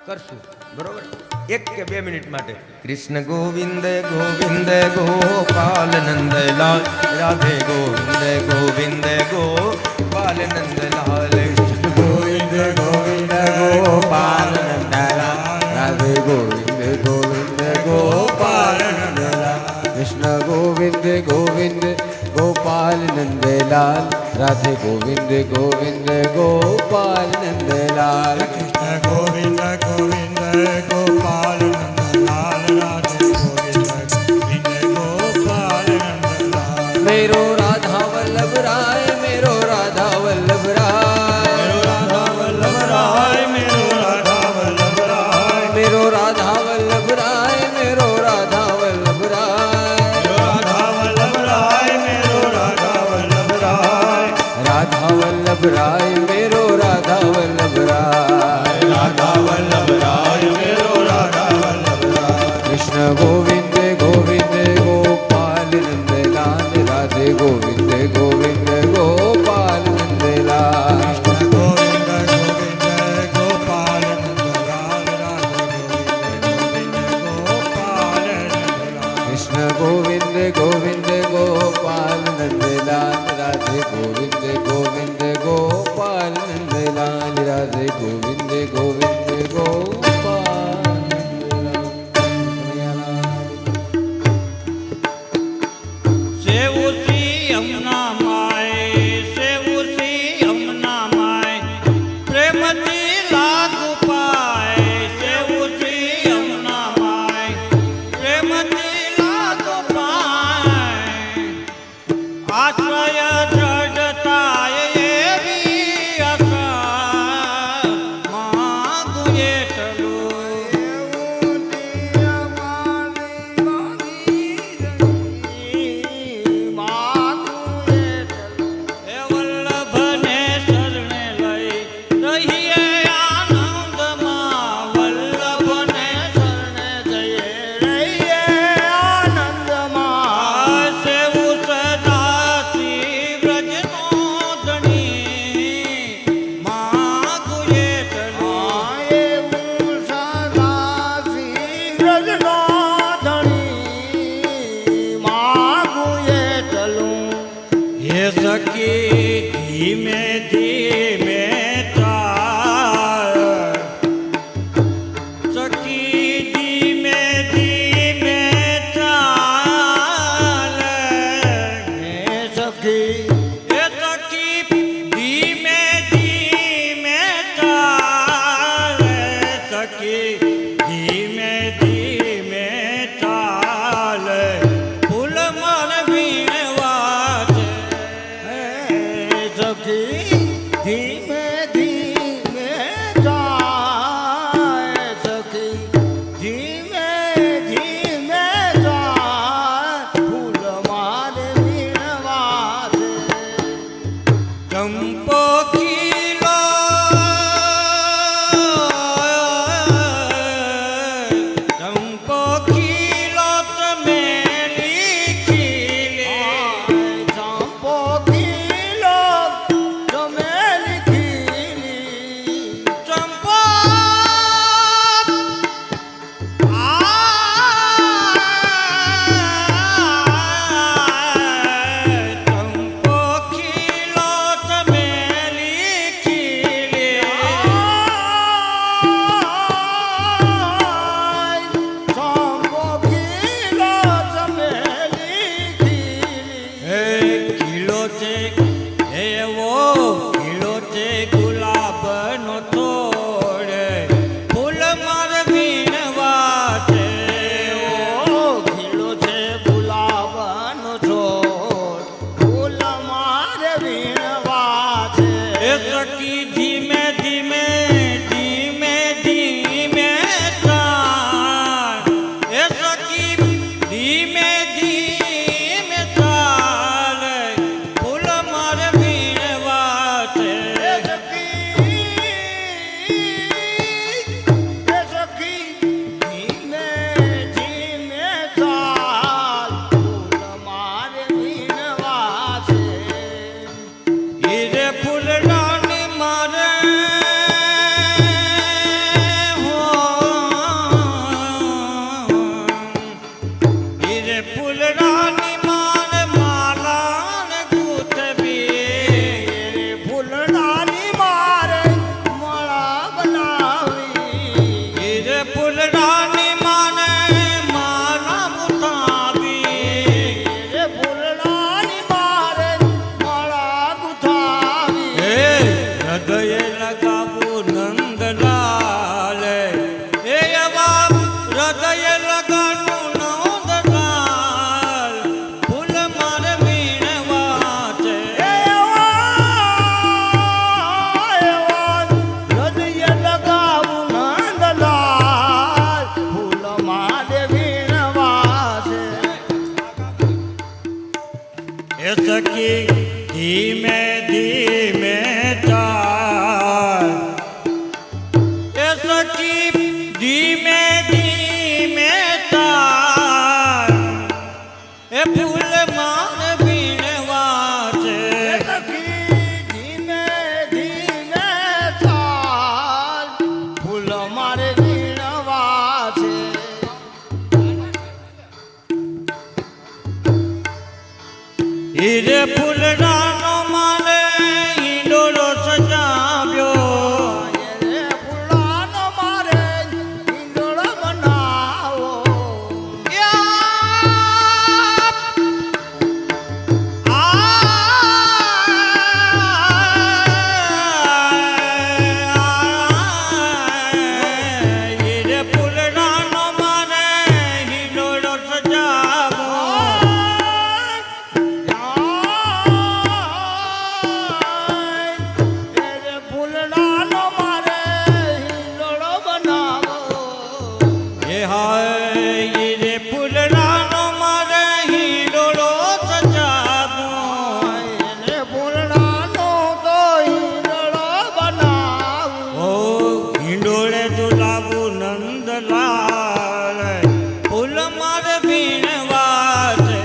કરશું બરોબર 1 કે 2 મિનિટ માટે કૃષ્ણ ગોવિંદ ગોવિંદ ગોપાલ નંદલાલ રાધે ગોવિંદ ગોવિંદ ગોપાલ નંદલાલ ગોવિંદ ગોવિંદ ગોપાલ નંદલાલ રાધે ગોવિંદ ગોવિંદ ગોપાલ નંદલાલ કૃષ્ણ ગોવિંદ ગોવિંદ ગોપાલ નંદલાલ રાધે ગોવિંદ ગોવિંદ ગોપાલ નંદલાલ કૃષ્ણ ગોવિંદ ગોવિંદ ગોપાલ નંદલાલ રાધે ગોવિંદ ગોવિંદ ગોપાલ નંદલાલ मेरो राधा वल्लभ राय मेरो राधा वल्लभ राय मेरो राधा वल्लभ राय मेरो राधा वल्लभ राय मेरो राधा वल्लभ राय मेरो राधा वल्लभ राय राधा वल्लभ राय मेरो राधा वल्लभ राय राधा वल्लभ राय मेरो राधा वल्लभ राय कृष्ण गोविंद गोविंद गोपाल नंदलाल राधे गोविंद गोविंद गोपाल नंदलाल गोविंद गोविंद गोपाल नंदलाल राधे गोविंद गोविंद गोपाल नंदलाल राधे गोविंद गोविंद गोपाल नंदलाल सेवुसी यमुना माय सेवुसी यमुना माय प्रेमती लागू पाय सेवुसी यमुना माय प्रेमती लागू पाय आश्रय जडताय एवी आशा मागू येटलो એ વલ્લભને શરણે લઈ રહીએ આનંદમાં વલ્લભને શરણે જઈએ રહીએ આનંદમાં સેવું સદાથી વ્રજનો ધણી માગું એટલું એવું સદાથી વ્રજનો ધણી માગું એટલું હે સખી ધીમે ધીમે ચાલ સખી ધીમે ધીમે ચાલ હે સખી ધીમે ધીમે ચાલ સખી ધીમે ધીમે ચાલ ફૂલ મન વીણવા છે સખી ધીમે ધીમે જાય સખી ધીમે ધીમે જાય ફૂલ મારે વીણવા છે ચંપો ખીલો સખી ધીમે ધીમે તાર એ ફૂલ માર વીણવા છે ધીમે ધીમે ચાલ ફૂલ મારે વીણવા છે હીરે ફૂલડાનો મારે હિંડોળો સજાવ્યો રે ફૂલાનો મારે ઈંડોળો બનાવો હીરે ફૂલડાનો મારે હિંડોળો સજાવ્યો રે ફૂલડાનો મારે ઈંડોળો બનાવો એ હાય હીરે ફૂલડાનો મારે હિંડોળો સજાવ્યો રે ફૂલડાનો તો ઈંડોળો બનાવો ઓ હિંડોળે ઝુલાવું નંદલાલ ફૂલ મારે વીણવા છે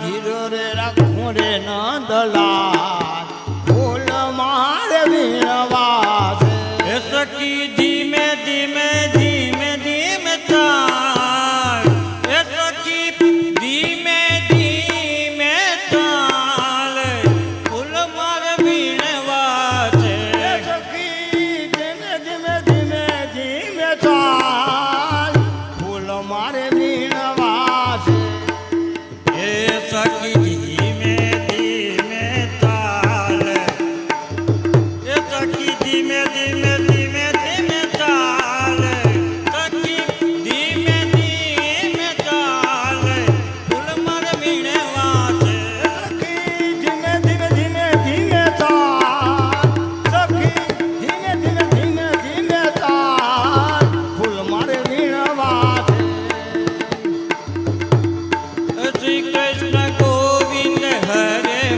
ધીરો રે રાખું રે નંદલાલ ફૂલ મારે વીણવા છે એ સખી ધીમે ધીમે ધીમે ધીમે ચાલ એ સખી ધીમે ધીમે ચાલ ફૂલ મારે વીણવા છે સખી ધીમે ધીમે ધીમે ધીમે ચાલ ફૂલ મારે વીણવા છે એ સખી ધીમે ધીમે ચાલ એ સખી ધીમે ધીમે ધીમે ધીમે ચાલ સખી ધીમે ધીમે ચાલ ફૂલ મારે વીણવા છે સખી ધીમે ધીમે ધીમે ધીમે ચાલ સખી ધીમે ધીમે ધીમે ધીમે ચાલ ફૂલ મારે વીણવા છે શ્રી કૃષ્ણ ગોવિંદ હરે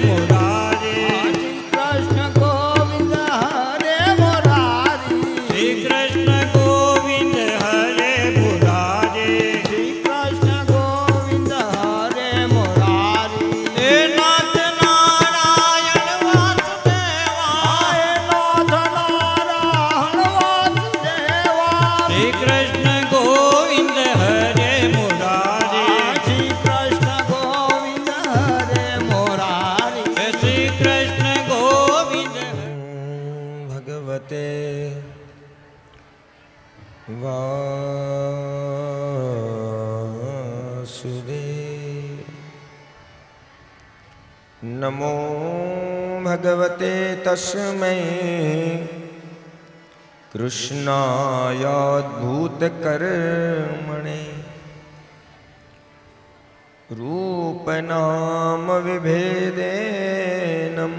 મુરારી શ્રી કૃષ્ણ ગોવિંદ હરે મોરારી શ્રી કૃષ્ણ ગોવિંદ હરે મુરારી શ્રી કૃષ્ણ ગોવિંદ હરે મોરારી હે નાથ નારાયણ વાસુદેવા આય નાથ નારાયણ વાસુદેવા શ્રી કૃષ્ણ ગોવિંદ હરે મુરારી શ્રી કૃષ્ણ ગોવિંદ હરે મોરારી હે શ્રી કૃષ્ણ ગોવિંદ ભગવતે વાસુદેવ નમો ભગવતે તસ્મૈ કૃષ્ણાયાદ્ભૂતકર્મણે રૂપનામ વિભેદેનમ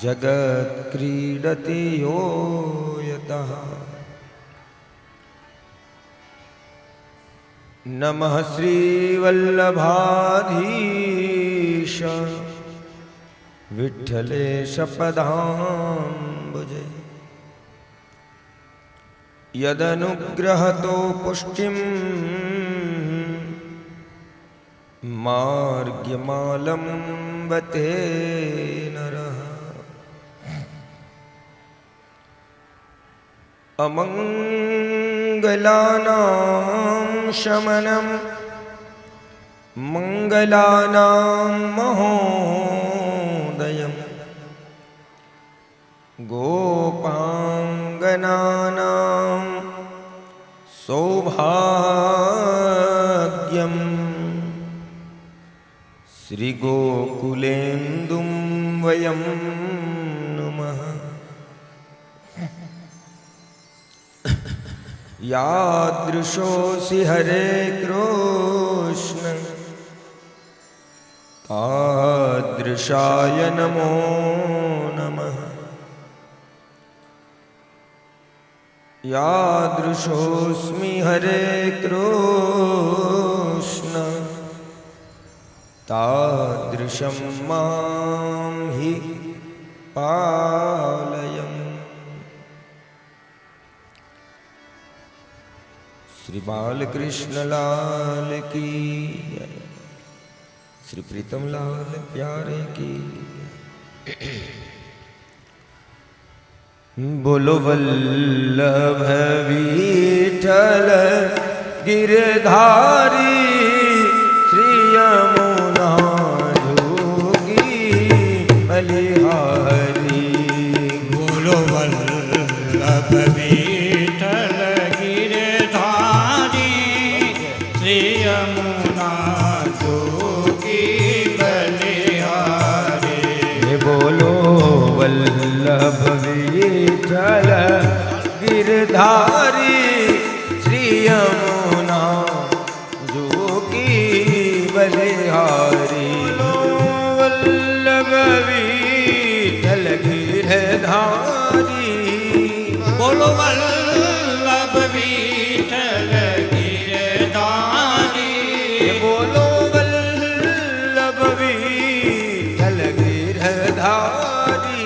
જગત ક્રીડતિ યો યતઃ નમઃ શ્રીવલ્લભાધીશ વિઠ્ઠલેશ પદાંબુજે યદનુગ્રહતો પુષ્ટિમ માર્ગ્યમાલંબતે નરઃ અમંગલાનાં શમનમ મંગલાનાં મહોદયમ ગોપાંગનાનાં સૌભાગ્યમ શ્રીગોકુલેન્દું વયં નુમઃ यादृशोऽसि हरे कृष्ण तादृशाय नमो नमः यादृशोऽस्मि हरे कृष्ण तादृशं मां हि पालय श्री बालकृष्ण लाल की जय। श्री प्रीतम लाल प्यारे की जय। बोलो वल्लभ विठ्ठल गिरधारी श्री यमुना जोगी बलिहारी। बोलो वल्लभ विठ्ठल गिरधारी श्री यमुना जोगी बलिहारी। बोलो वल्लभ विठ्ठल गिरधारी श्री यमुना जोगी बलिहारी। वल्लभ विठ्ठल गिरधारी। बोलो वल्लभ विठ्ठल गिरधारी। बोलो वल्लभ विठ्ठल गिरधारी।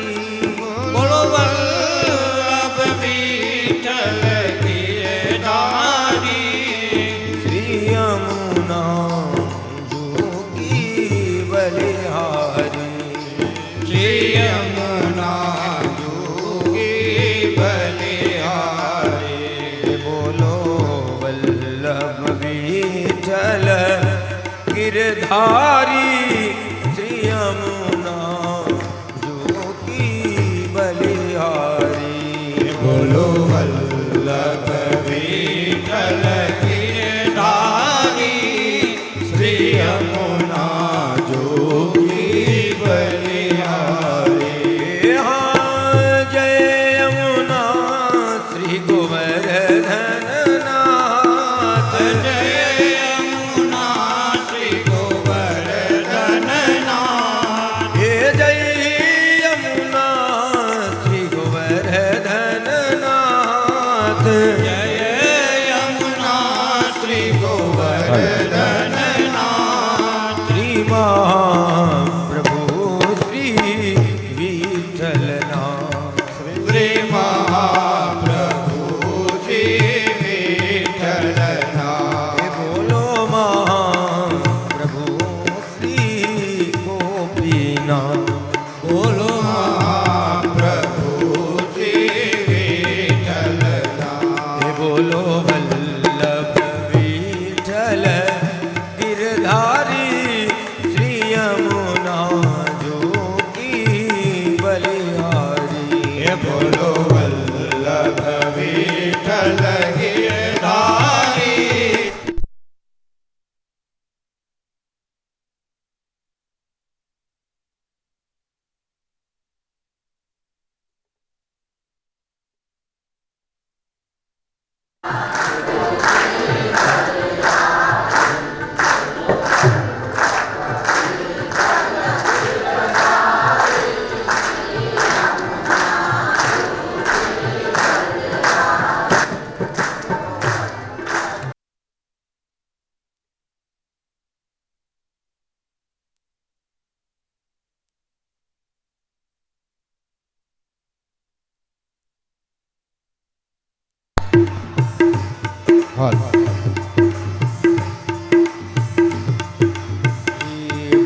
बोलो वल्लभ विठ्ठल गिरधारी। श्री यमुना जोगी बलिहारी। श्री यमुना जोगी बलिहारी। बोलो वल्लभ विठ्ठल गिरधारी श्री यमुना जोगी बलिहारी। बोलो वल्लभ विठ्ठल गिरधारी श्री यमुना जोगी बलिहारी। हाँ जय यमुना श्री गोवर्धन नाथ। जय यमुना श्री गोवर्धन नाथ। हे जय यमुना श्री गोवर्धन नाथ। जय यमुना श्री गोवर्धन नाथ। श्री महाप्रभु श्री विठ्ठलनाथ। श्री महाप्रभु श्री विठ्ठलनाथ। बोलो महाप्रभु श्री गोपीनाथ। बोलो महाप्रभु श्री विठ्ठलनाथ। बोलो वल्लभ विठ्ठल गिरधारी श्री यमुना जोगी बलिहारी। बोलो वल्लभ विठ्ठल गिरधारी।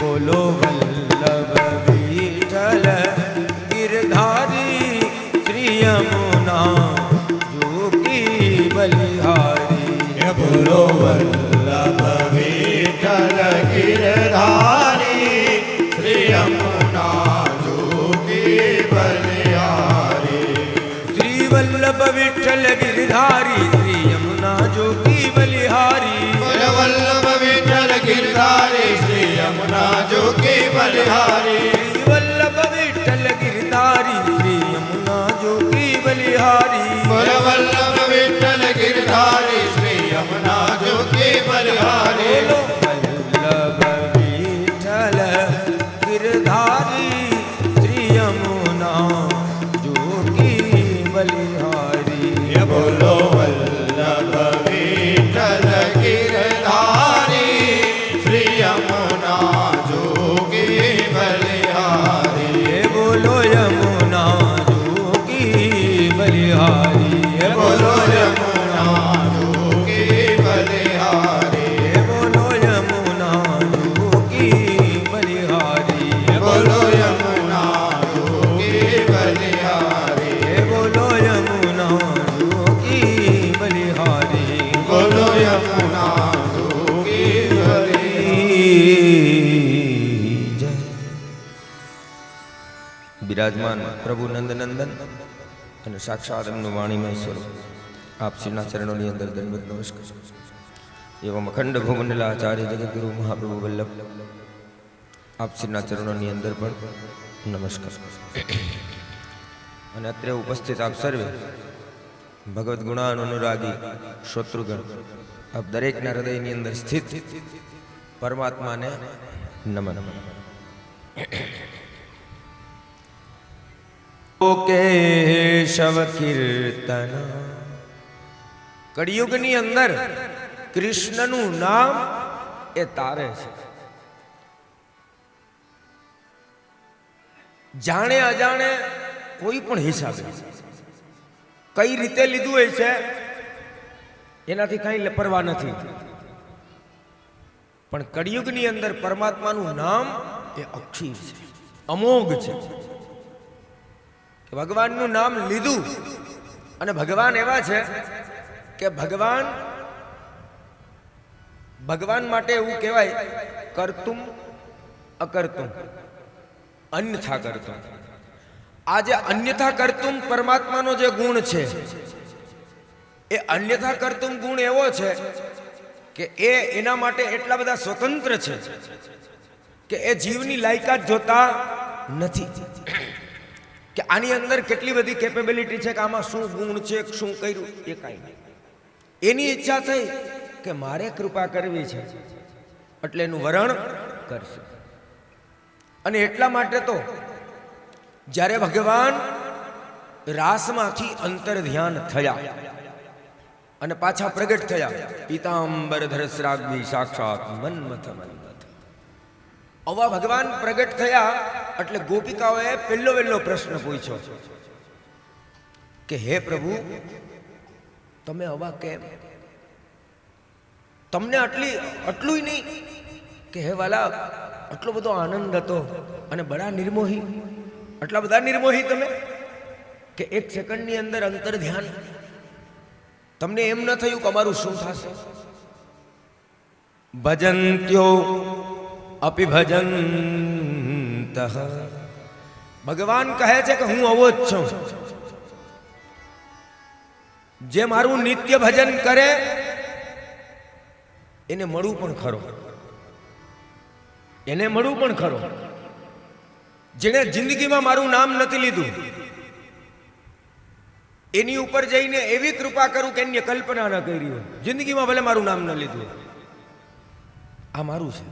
बोलो वल्लभ विठ्ठल गिरधारी श्री यमुना जोगी बलिहारी। बोलो वल्लभ विठ्ठल गिरधारी श्री यमुना जोगी बलिहारी। श्री वल्लभ विठ्ठल गिरधारी श्री यमुना जोगी बलिहारी। बोलो वल्लभ विठ्ठल गिरधारी श्री यमुना जोगी बलिहारी। श्री वल्लभ विठ्ठल गिरधारी श्री यमुना जोगी बलिहारी। बोलो वल्लभ विठ्ठल गिरधारी श्री यमुना जोगी बलिहारी। बोलो वल्लभ विठ्ठल गिरधारी श्री यमुना जोगी बलिहारी। बोलो वल्लभ विठ्ठल गिरधारी श्री यमुना जोगी बलिहारी। बोलो यमुना जोगी बलिहारी। बोलो यमुना जोगी બિરાજમાન પ્રભુ નંદનંદન અને સાક્ષાત એમનું વાણીમય સ્વરૂપ આપ શ્રીના ચરણોની અંદર દંડવત નમસ્કાર. એવમ અખંડ ભૂમંડલા આચાર્ય જગદગુરુ મહાપ્રભુ વલ્લભ આપ શ્રીના ચરણોની અંદર પણ નમસ્કાર. અને અત્રે ઉપસ્થિત આપ સર્વે ભગવદ્ ગુણાનુરાગી શ્રોતૃગણ આપ દરેકના હૃદયની અંદર સ્થિત પરમાત્માને નમન. કેશવ કીર્તન. કળિયુગની અંદર કૃષ્ણનું નામ એ તારે છે. જાણે અજાણે કોઈ પણ હિસાબે કઈ રીતે લીધું હોય છે એનાથી કઈ પરવા નથી. પણ કળિયુગની અંદર પરમાત્માનું નામ એ અક્ષીર છે, અમોઘ છે. ભગવાનનું નામ લીધું અને ભગવાન એવા છે કે ભગવાન માટે એવું કહેવાય કરતુમ અકર્તુમ અન્યથા કરતુમ. આ જે અન્યથા કરતુમ પરમાત્માનો જે ગુણ છે એ અન્યથા કરતુમ ગુણ એવો છે કે એના માટે એટલા બધા સ્વતંત્ર છે કે એ જીવની લાયકાત જોતા નથી કે આની અંદર કેટલી બધી કેપેબિલિટી છે કે આમાં શું ગુણ છે, શું કર્યું, એ કાંઈ નહીં. એની ઈચ્છા થઈ કે મારે કૃપા કરવી છે એટલે એનું વરણ કરશે. અને એટલા માટે તો જ્યારે ભગવાન રાસમાંથી અંતર ધ્યાન થયા અને પાછા પ્રગટ થયા, પીતાંબર ધરસ્રાગ્નિ સાક્ષાત મન્મથ મન્મથ. આવા ભગવાન પ્રગટ થયા એટલે ગોપિકાઓએ પહેલો પ્રશ્ન પૂછ્યો કે હે પ્રભુ, તમે આવા કેમ? તમને આટલું નહીં કે હે વાલા, આટલો બધો આનંદ હતો અને બડા નિર્મોહી, આટલા બધા નિર્મોહી તમે કે એક સેકન્ડની અંદર અંતર ધ્યાન. તમને એમ ન થયું કે અમારું શું થશે? ભજન્ત્યો અપિ ભજંત. ભગવાન કહે છે કે હું આવો જ છું. જે મારું નિત્ય ભજન કરે એને મળવું પણ ખરો, એને મળવું પણ ખરો. જેને જિંદગીમાં મારું નામ નથી લીધું એની ઉપર જઈને એવી કૃપા કરું કે એની કલ્પના ન કરી હોય. જિંદગીમાં ભલે મારું નામ ન લીધું, આ મારું છે.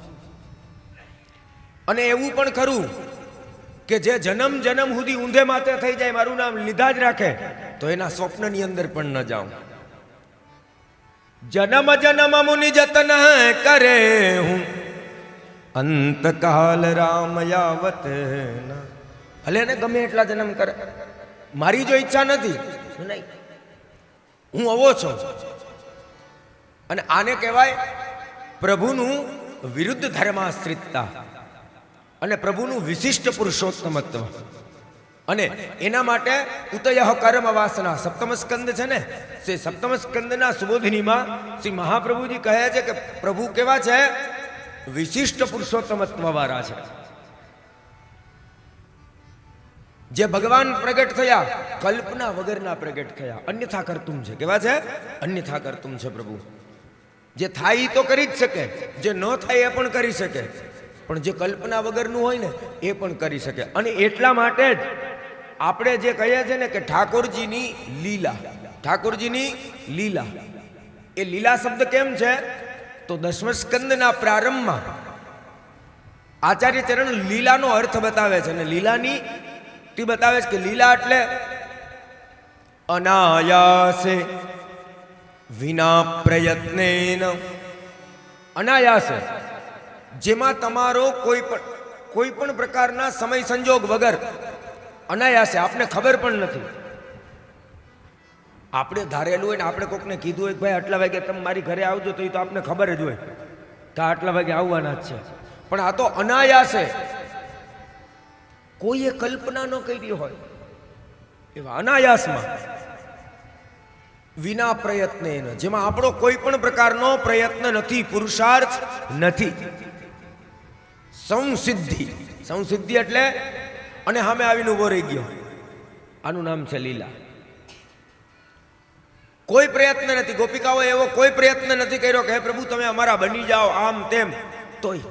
અને એવું પણ ખરું કે જે જન્મ સુધી ઊંધે માથે થઈ જાય, મારું નામ લીધા જ રાખે, તો એના સ્વપ્નની અંદર પણ ન જાઉં. જન્મ મુનિ જતન કરે હું અંતકાલ રામ યાવત. ભલે ને ગમે એટલા જન્મ કરે, મારી જો ઈચ્છા નથી નહીં, હું આવો છું. અને આને કહેવાય પ્રભુનું વિરુદ્ધ ધર્માશ્રિતતા અને પ્રભુનું વિશિષ્ટ પુરુષોત્તમત્વ. અને એના માટે ઉતયઃ કર્મ વાસના સપ્તમ સ્કંદ છે ને, તે સપ્તમ સ્કંદના સુબોધિનીમાં શ્રી મહાપ્રભુજી કહે છે કે પ્રભુ કેવા છે? વિશિષ્ટ પુરુષોત્તમત્વ વાળા છે. જે ભગવાન પ્રગટ થયા કલ્પના વગરના પ્રગટ થયા, અન્યથા કરતુમ છે. કેવા છે? અન્યથા કરતુમ છે પ્રભુ. જે થાય તો કરી જ શકે, જે ન થાય એ પણ કરી શકે, પણ જે કલ્પના વગરનું હોય ને એ પણ કરી શકે. અને એટલા માટે જ આપણે જે કહીએ છીએ ને કે ઠાકોરજીની લીલા, ઠાકોરજીની લીલા. એ લીલા શબ્દ કેમ છે? તો દસમ સ્કંદના પ્રારંભમાં આચાર્ય ચરણ લીલાનો અર્થ બતાવે છે. અને લીલાની તે બતાવે છે કે લીલા એટલે અનાયાસે વિના પ્રયત્નેન. અનાયાસે, જેમાં તમારો કોઈ પણ પ્રકારના સમય સંજોગ વગર, અનાયાસે, આપને ખબર પણ નથી. આપણે ધારેલું હોય ને આપણે કોકને કીધું હોય કે ભાઈ આટલા વાગે તમે મારી ઘરે આવજો, તો એ તો આપને ખબર જ હોય કે આટલા વાગે આવવાના જ છે. પણ આ તો અનાયાસે, કોઈએ કલ્પના ન કરી હોય એવા અનાયાસમાં, વિના પ્રયત્ને, જેમાં આપણો કોઈ પણ પ્રકારનો પ્રયત્ન નથી, પુરુષાર્થ નથી. સંસિદ્ધિ. સંસિદ્ધિ એટલે અને સામે આવીને ઊભો રહી ગયો. આનું નામ છે લીલા. કોઈ પ્રયત્ન નથી, ગોપિકાઓ એવો કોઈ પ્રયત્ન નથી કર્યો કે હે પ્રભુ તમે અમારા બની જાઓ આમ તેમ. તોય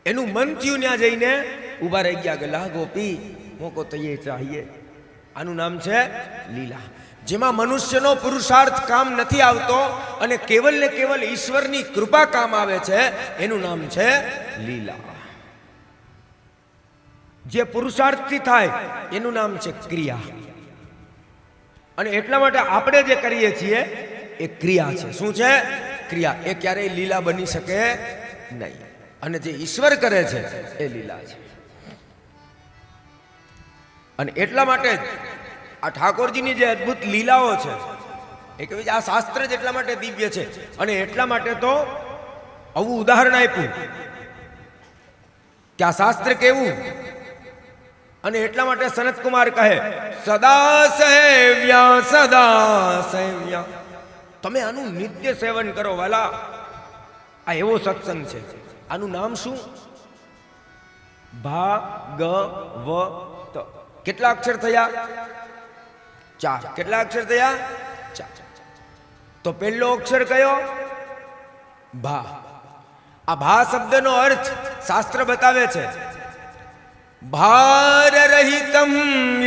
એનું મન થયું ત્યાં જઈને ઊભા રહી ગયા કે લા ગોપી મોકો તો એ ચાહીએ. આનું નામ છે લીલા. જેમાં મનુષ્યનો પુરુષાર્થ કામ નથી આવતો અને કેવલ ને કેવલ ઈશ્વરની કૃપા કામ આવે છે, એનું નામ છે લીલા. જે પુરુષાર્થથી થાય એનું નામ છે ક્રિયા. અને એટલા માટે આપણે જે કરીએ છીએ એ ક્રિયા છે. શું છે? ક્રિયા. એ ક્યારેય લીલા બની શકે નહીં. અને જે ઈશ્વર કરે છે એ લીલા છે. અને એટલા માટે જ આ ઠાકોરજીની જે અદ્ભુત લીલાઓ છે એ કહેવાય છે આ શાસ્ત્ર જ એટલા માટે દિવ્ય છે. અને એટલા માટે તો આવું ઉદાહરણ આપ્યું કે આ શાસ્ત્ર કેવું. અને એટલા માટે સનતકુમાર કહે સદા સેવ્યા. તમે આનું નિત્ય સેવન કરો વાલા. આ એવો સત્સંગ છે. આનું નામ શું? ભાગવત. કેટલા અક્ષર થયા? 4. કેટલા અક્ષર થયા? 4. તો પહેલો અક્ષર કયો? ભા. આ ભા શબ્દનો અર્થ શાસ્ત્ર બતાવે છે ભાર રહિતમ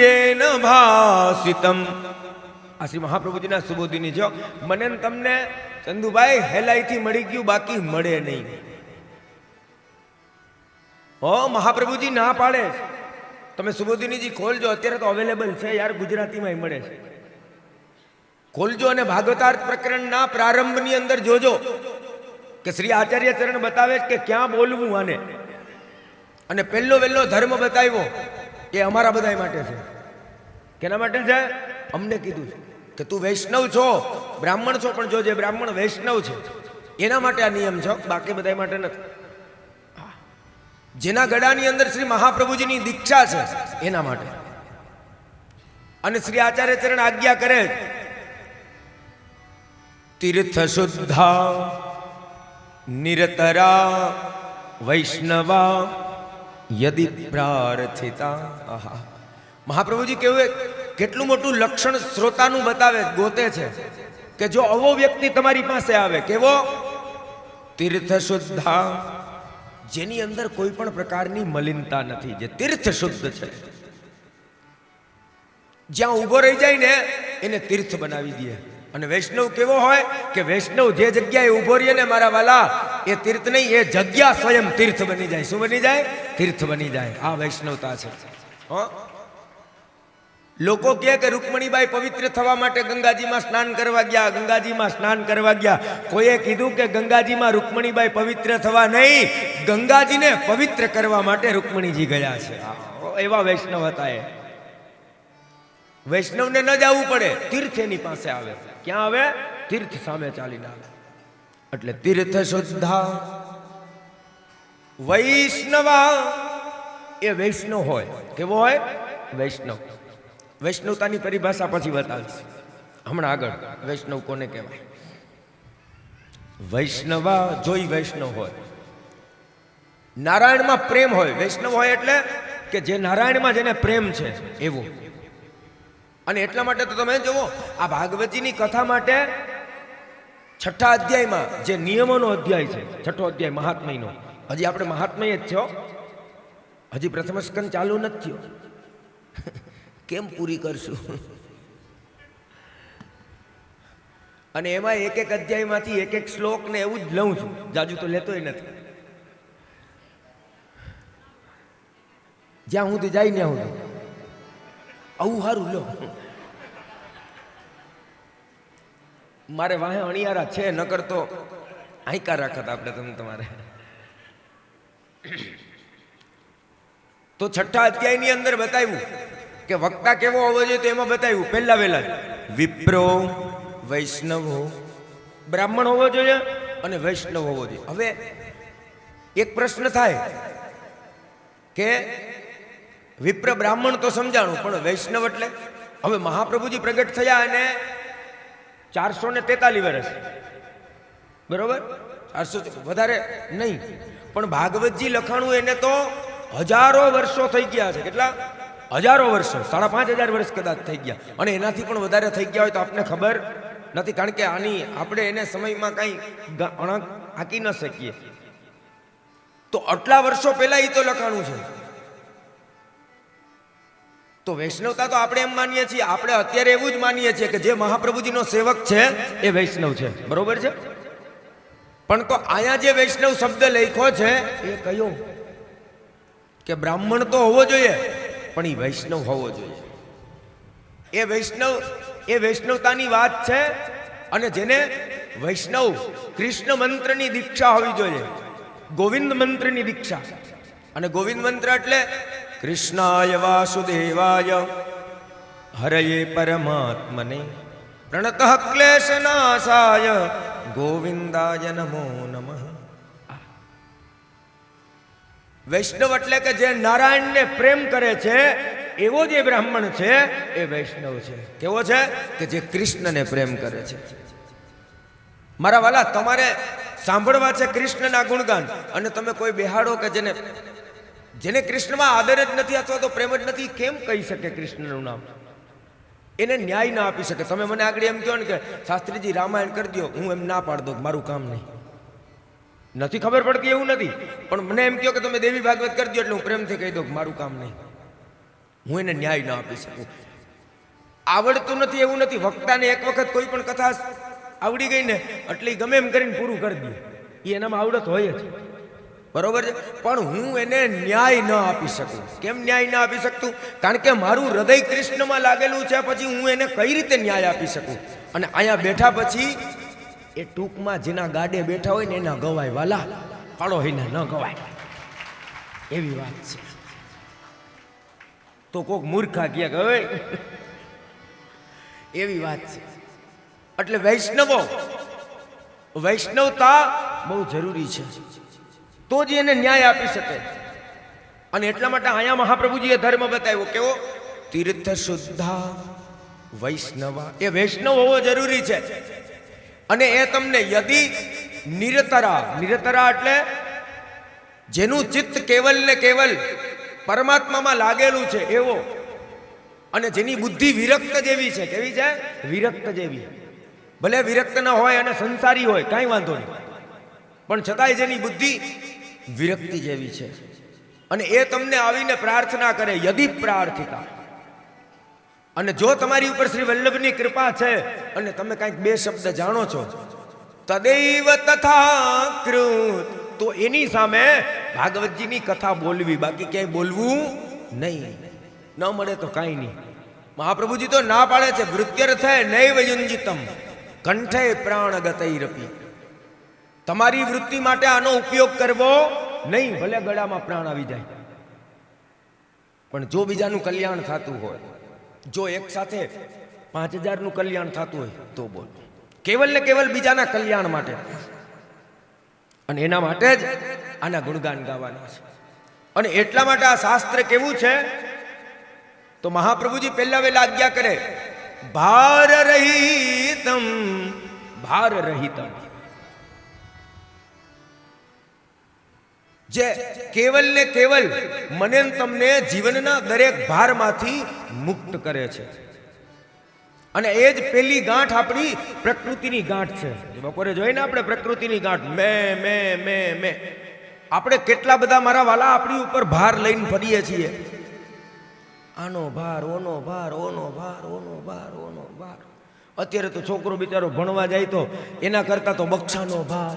યેન ભાસિતમ. આ શ્રી મહાપ્રભુજીના સુબોધીની જો મને ને તમને ચંદુભાઈ હેલાઈથી મળી ગયું, બાકી મળે નહીં. મહાપ્રભુજી ના પાડે. તમે સુબોધિનીજી ખોલજો, અત્યારે તો અવેલેબલ છે યાર, ગુજરાતીમાં મળે છે. ખોલજો અને ભાગવતાર્થ પ્રકરણના પ્રારંભની અંદર જોજો કે શ્રી આચાર્ય ચરણ બતાવે કે ક્યાં બોલવું આને. અને પહેલો વહેલો ધર્મ બતાવ્યો એ અમારા બધા માટે છે. કેના માટે છે? અમને કીધું કે તું વૈષ્ણવ છો, બ્રાહ્મણ છો, પણ જો જે બ્રાહ્મણ વૈષ્ણવ છે એના માટે આ નિયમ છે, બાકી બધા માટે નથી. જેના ગળાની અંદર શ્રી મહાપ્રભુજીની દીક્ષા છે એના માટે. અને શ્રી આચાર્ય ચરણ આજ્ઞા કરે તીર્થ શુદ્ધા નિરતરા વૈષ્ણવા યદિ પ્રાર્થિતા. આહા, મહાપ્રભુજી કેવું કેટલું મોટું લક્ષણ શ્રોતાનું બતાવે, ગોતે છે કે જો આવો વ્યક્તિ તમારી પાસે આવે, કેવો? તીર્થ શુદ્ધા, જેની અંદર કોઈ પણ પ્રકારની મલિનતા નથી, જે તીર્થ શુદ્ધ છે. જ્યાં ઊભો રહી જાય ને એને તીર્થ બનાવી દે. અને વૈષ્ણવ કેવો હોય કે વૈષ્ણવ જે જગ્યાએ ઊભો રહીએ ને મારા વાલા, એ તીર્થ નહીં, એ જગ્યા સ્વયં તીર્થ બની જાય. શું બની જાય? તીર્થ બની જાય. આ વૈષ્ણવતા છે. લોકો કહે કે રૂકમણીબાઈ પવિત્ર થવા માટે ગંગાજીમાં સ્નાન કરવા ગયા, ગંગાજીમાં સ્નાન કરવા ગયા. કોઈએ કીધું કે ગંગાજીમાં રૂકમણીબાઈ પવિત્ર થવા નહીં, ગંગાજીને પવિત્ર કરવા માટે રૂકમણીજી ગયા છે. એવા વૈષ્ણવ હતા એ. વૈષ્ણવને ન જવું પડે, તીર્થ એની પાસે આવે. ક્યાં આવે? તીર્થ સામે ચાલીને આવે. એટલે તીર્થ શુદ્ધા વૈષ્ણવા, એ વૈષ્ણવ હોય. કેવો હોય? વૈષ્ણવ. વૈષ્ણવતાની પરિભાષા પછી બતાવીશ હમણાં આગળ. વૈષ્ણવ કોને કહેવાય? વૈષ્ણવા જોઈ વૈષ્ણવ હોય. નારાયણમાં પ્રેમ હોય. વૈષ્ણવ હોય એટલે કે જે નારાયણમાં જેને પ્રેમ છે એવો. અને એટલા માટે તો તમે જુઓ આ ભાગવતજીની કથા માટે 6ઠા અધ્યાયમાં જે નિયમોનો અધ્યાય છે, 6ઠો અધ્યાય મહાત્મયનો, હજી આપણે મહાત્મય જ છો, હજી પ્રથમ સ્કંદ ચાલુ નથી થયો. કેમ પૂરી કરશું? અને એમાં એક એક અધ્યાયમાંથી એક એક શ્લોક ને એવું જ લઉં છું, જાજુ તો લેતોય નથી. જ્યાં સુધી જાય ત્યાં સુધી આવું સારું લો. મારે વાહે અણિયારા છે, ન કરતો આંકા રાખત આપણે તમારે. તો 6ઠા અધ્યાયની અંદર બતાવ્યું કે વક્તા કેવો હોવો જોઈએ, તો એમાં બતાવ્યું પહેલા વહેલા વિપ્રો વૈષ્ણવો, બ્રાહ્મણ હોવો જોઈએ અને વૈષ્ણવ હોવો જોઈએ. હવે એક પ્રશ્ન થાય કે વિપ્ર બ્રાહ્મણ તો સમજાણું, પણ વૈષ્ણવ એટલે? હવે મહાપ્રભુજી પ્રગટ થયા અને 443 વર્ષ, બરોબર? 400 વધારે નહીં, પણ ભાગવતજી લખાણું એને તો હજારો વર્ષો થઈ ગયા છે. કેટલા? હજારો વર્ષો, 5,500 વર્ષ કદાચ થઈ ગયા, અને એનાથી પણ વધારે થઈ ગયા હોય તો આપને ખબર નથી, કારણ કે આની આપણે એને સમયમાં કાંઈ અણક હાકી ન શકીએ. તો આટલા વર્ષો પહેલા એ તો લખાણું છે. તો વૈષ્ણવતા તો આપણે એમ માનીએ છીએ, આપણે અત્યારે એવું જ માનીએ છીએ કે જે મહાપ્રભુજીનો સેવક છે એ વૈષ્ણવ છે, બરોબર છે. પણ તો અહીંયા જે વૈષ્ણવ શબ્દ લખ્યો છે એ કયો? કે બ્રાહ્મણ તો હોવો જોઈએ, પણ એ વૈષ્ણવ હોવો જોઈએ. એ વૈષ્ણવતાની વાત છે. અને જેને વૈષ્ણવ કૃષ્ણ મંત્રની દીક્ષા હોવી જોઈએ, ગોવિંદ મંત્રની દીક્ષા. અને ગોવિંદ મંત્ર એટલે કૃષ્ણાય વાસુદેવાય હરયે પરમાત્મને પ્રણતઃ ક્લેશનાશાય ગોવિંદાય નમો નમઃ. વૈષ્ણવ એટલે કે જે નારાયણને પ્રેમ કરે છે એવો જે બ્રાહ્મણ છે એ વૈષ્ણવ છે. કેવો છે? કે જે કૃષ્ણને પ્રેમ કરે છે. મારા વાલા, તમારે સાંભળવા છે કૃષ્ણના ગુણગાન, અને તમે કોઈ બેહાડો કે જેને કૃષ્ણમાં આદર જ નથી અથવા તો પ્રેમ જ નથી, કેમ કહી શકે કૃષ્ણનું નામ? એને ન્યાય ના આપી શકે. તમે મને આગળ એમ કહો ને કે શાસ્ત્રીજી રામાયણ કરી દો, હું એમ ના પાડ દઉં, મારું કામ નહીં. નથી ખબર પડતી એવું નથી, પણ મને એમ કહો કે તમે દેવી ભાગવત કરી દો એટલે હું પ્રેમથી કહી દઉં, મારું કામ નહીં. હું એને ન્યાય ના આપી શકું. આવડતું નથી એવું નથી. વક્તાને એક વખત કોઈ પણ કથા આવડી ગઈ ને એટલે ગમે એમ કરીને પૂરું કરી દે, એ એનામાં આવડત હોય જ, બરોબર છે. પણ હું એને ન્યાય ન આપી શકું. કેમ ન્યાય ન આપી શકતું? કારણ કે મારું હૃદય કૃષ્ણમાં લાગેલું છે. પછી હું એને કઈ રીતે ન્યાય આપી શકું? અને અહીંયા બેઠા પછી એ ટૂંકમાં જેના ગાડે બેઠા હોય ને એના ગવાય વાલા, પાડો હોય ન ગવાય, એવી વાત છે. તો કોક મૂર્ખા કહે કે હવે એવી વાત છે. એટલે વૈષ્ણવતા બહુ જરૂરી છે, તો જ એને ન્યાય આપી શકે. અને એટલા માટે અહીંયા મહાપ્રભુજીએ ધર્મ બતાવ્યો. કેવો? તીર્થ શુદ્ધા વૈષ્ણવા. એ વૈષ્ણવ હોવો જરૂરી છે. અને એ તમને યદી નિરતરા એટલે જેનું ચિત્ત કેવલ ને કેવલ પરમાત્મામાં લાગેલું છે એવો, અને જેની બુદ્ધિ વિરક્ત જેવી છે. કેવી છે? વિરક્ત જેવી. ભલે વિરક્ત ન હોય અને સંસારી હોય, કાંઈ વાંધો નહીં, પણ છતાંય જેની બુદ્ધિ વિરક્તિ જેવી છે. અને એ તમને આવીને પ્રાર્થના કરે, યદિ પ્રાર્થિતા. અને જો તમારી ઉપર શ્રી વલ્લભની કૃપા છે અને તમે કાંઈક બે શબ્દ જાણો છો, તદૈવ તથા કૃત, તો એની સામે ભાગવતજીની કથા બોલવી, બાકી ક્યાંય બોલવું નહીં. ન મળે તો કાંઈ નહીં. મહાપ્રભુજી તો ના પાડે છે, વૃત્યર્થે નૈવ યુંજિતમ કંઠે પ્રાણગતૈરપી. તમારી વૃત્તિ માટે આનો ઉપયોગ કરવો નહીં, ભલે ગળામાં પ્રાણ આવી જાય. પણ જો બીજાનું કલ્યાણ થતું હોય, જો એક સાથે 5,000નું કલ્યાણ થતું હોય તો બોલ. કેવલ ને કેવલ બીજાના કલ્યાણ માટે. અને એના માટે જ આના ગુણગાન ગાવાના છે. અને એટલા માટે આ શાસ્ત્ર કેવું છે? તો મહાપ્રભુજી પહેલા વહેલા આજ્ઞા કરે, ભાર રહિતમ, ભાર રહિતમ. જે કેવલ ને કેવલ મને તમને જીવનના દરેક ભારમાંથી મુક્ત કરે છે. અને એ જ પેલી ગાંઠ આપણી પ્રકૃતિની ગાંઠ છે. બપોરે જોઈને આપણે પ્રકૃતિની ગાંઠ, મેં આપણે કેટલા બધા મારા વાલા આપણી ઉપર ભાર લઈને ફરીએ છીએ. આનો ભાર, ઓનો ભાર, ઓનો ભાર, ઓનો ભાર, ઓનો ભાર. અત્યારે તો છોકરો બિચારો ભણવા જાય તો એના કરતા તો બક્ષાનો ભાર.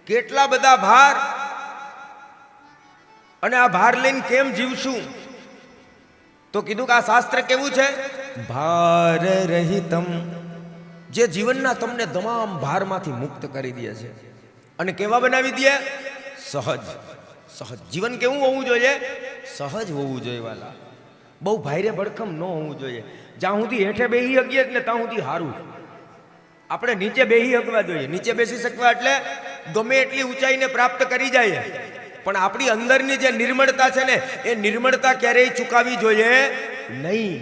કેટલા બધા ભાર. અને આ ભાર લઈને કેમ જીવશું? તો કીધું કે આ શાસ્ત્ર કેવું છે? ભાર રહિતમ. જે જીવનના તમને તમામ ભારમાંથી મુક્ત કરી દે છે. અને કેવા બનાવી દે? સહજ. સહજ જીવન કેવું હોવું જોઈએ? સહજ હોવું જોઈએ વાલા. બહુ ભાઈરે ભડકમ ન હોવું જોઈએ. જ્યાં સુધી હેઠે બેહી હગીએ ને ત્યાં સુધી સારું. આપણે નીચે બેહી હગવા જોઈએ. નીચે બેસી શકવા એટલે ગમે એટલી ઊંચાઈને પ્રાપ્ત કરી જાય, પણ આપણી અંદરની જે નિર્મળતા છે ને એ નિર્મળતા ક્યારેય ચૂકાવી જોઈએ નહીં.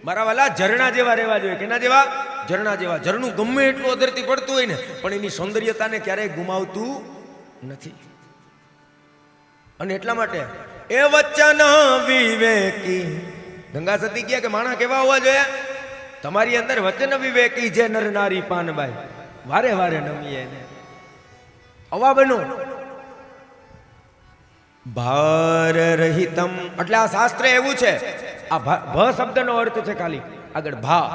મારા વાલા, ઝરણા જેવા રહેવા જોઈએ. કેના જેવા? ઝરણા જેવા. ઝરણું ગમે એટલું અધરથી પડતું હોય ને, પણ એની સૌંદર્યતાને ક્યારેય ગુમાવતું નથી. અને એટલા માટે એ વચન વિવેકી ગંગા સતી કહે કે માણસ કેવા હોવા જોઈએ? તમારી અંદર વચન વિવેકી જે નર નારી પાનબાઈ વારે વારે નમીએ એને અવા બનો. ભાર રહિતમ એટલે આ શાસ્ત્ર એવું છે. આ ભ શબ્દનો અર્થ છે ખાલી આગળ ભા,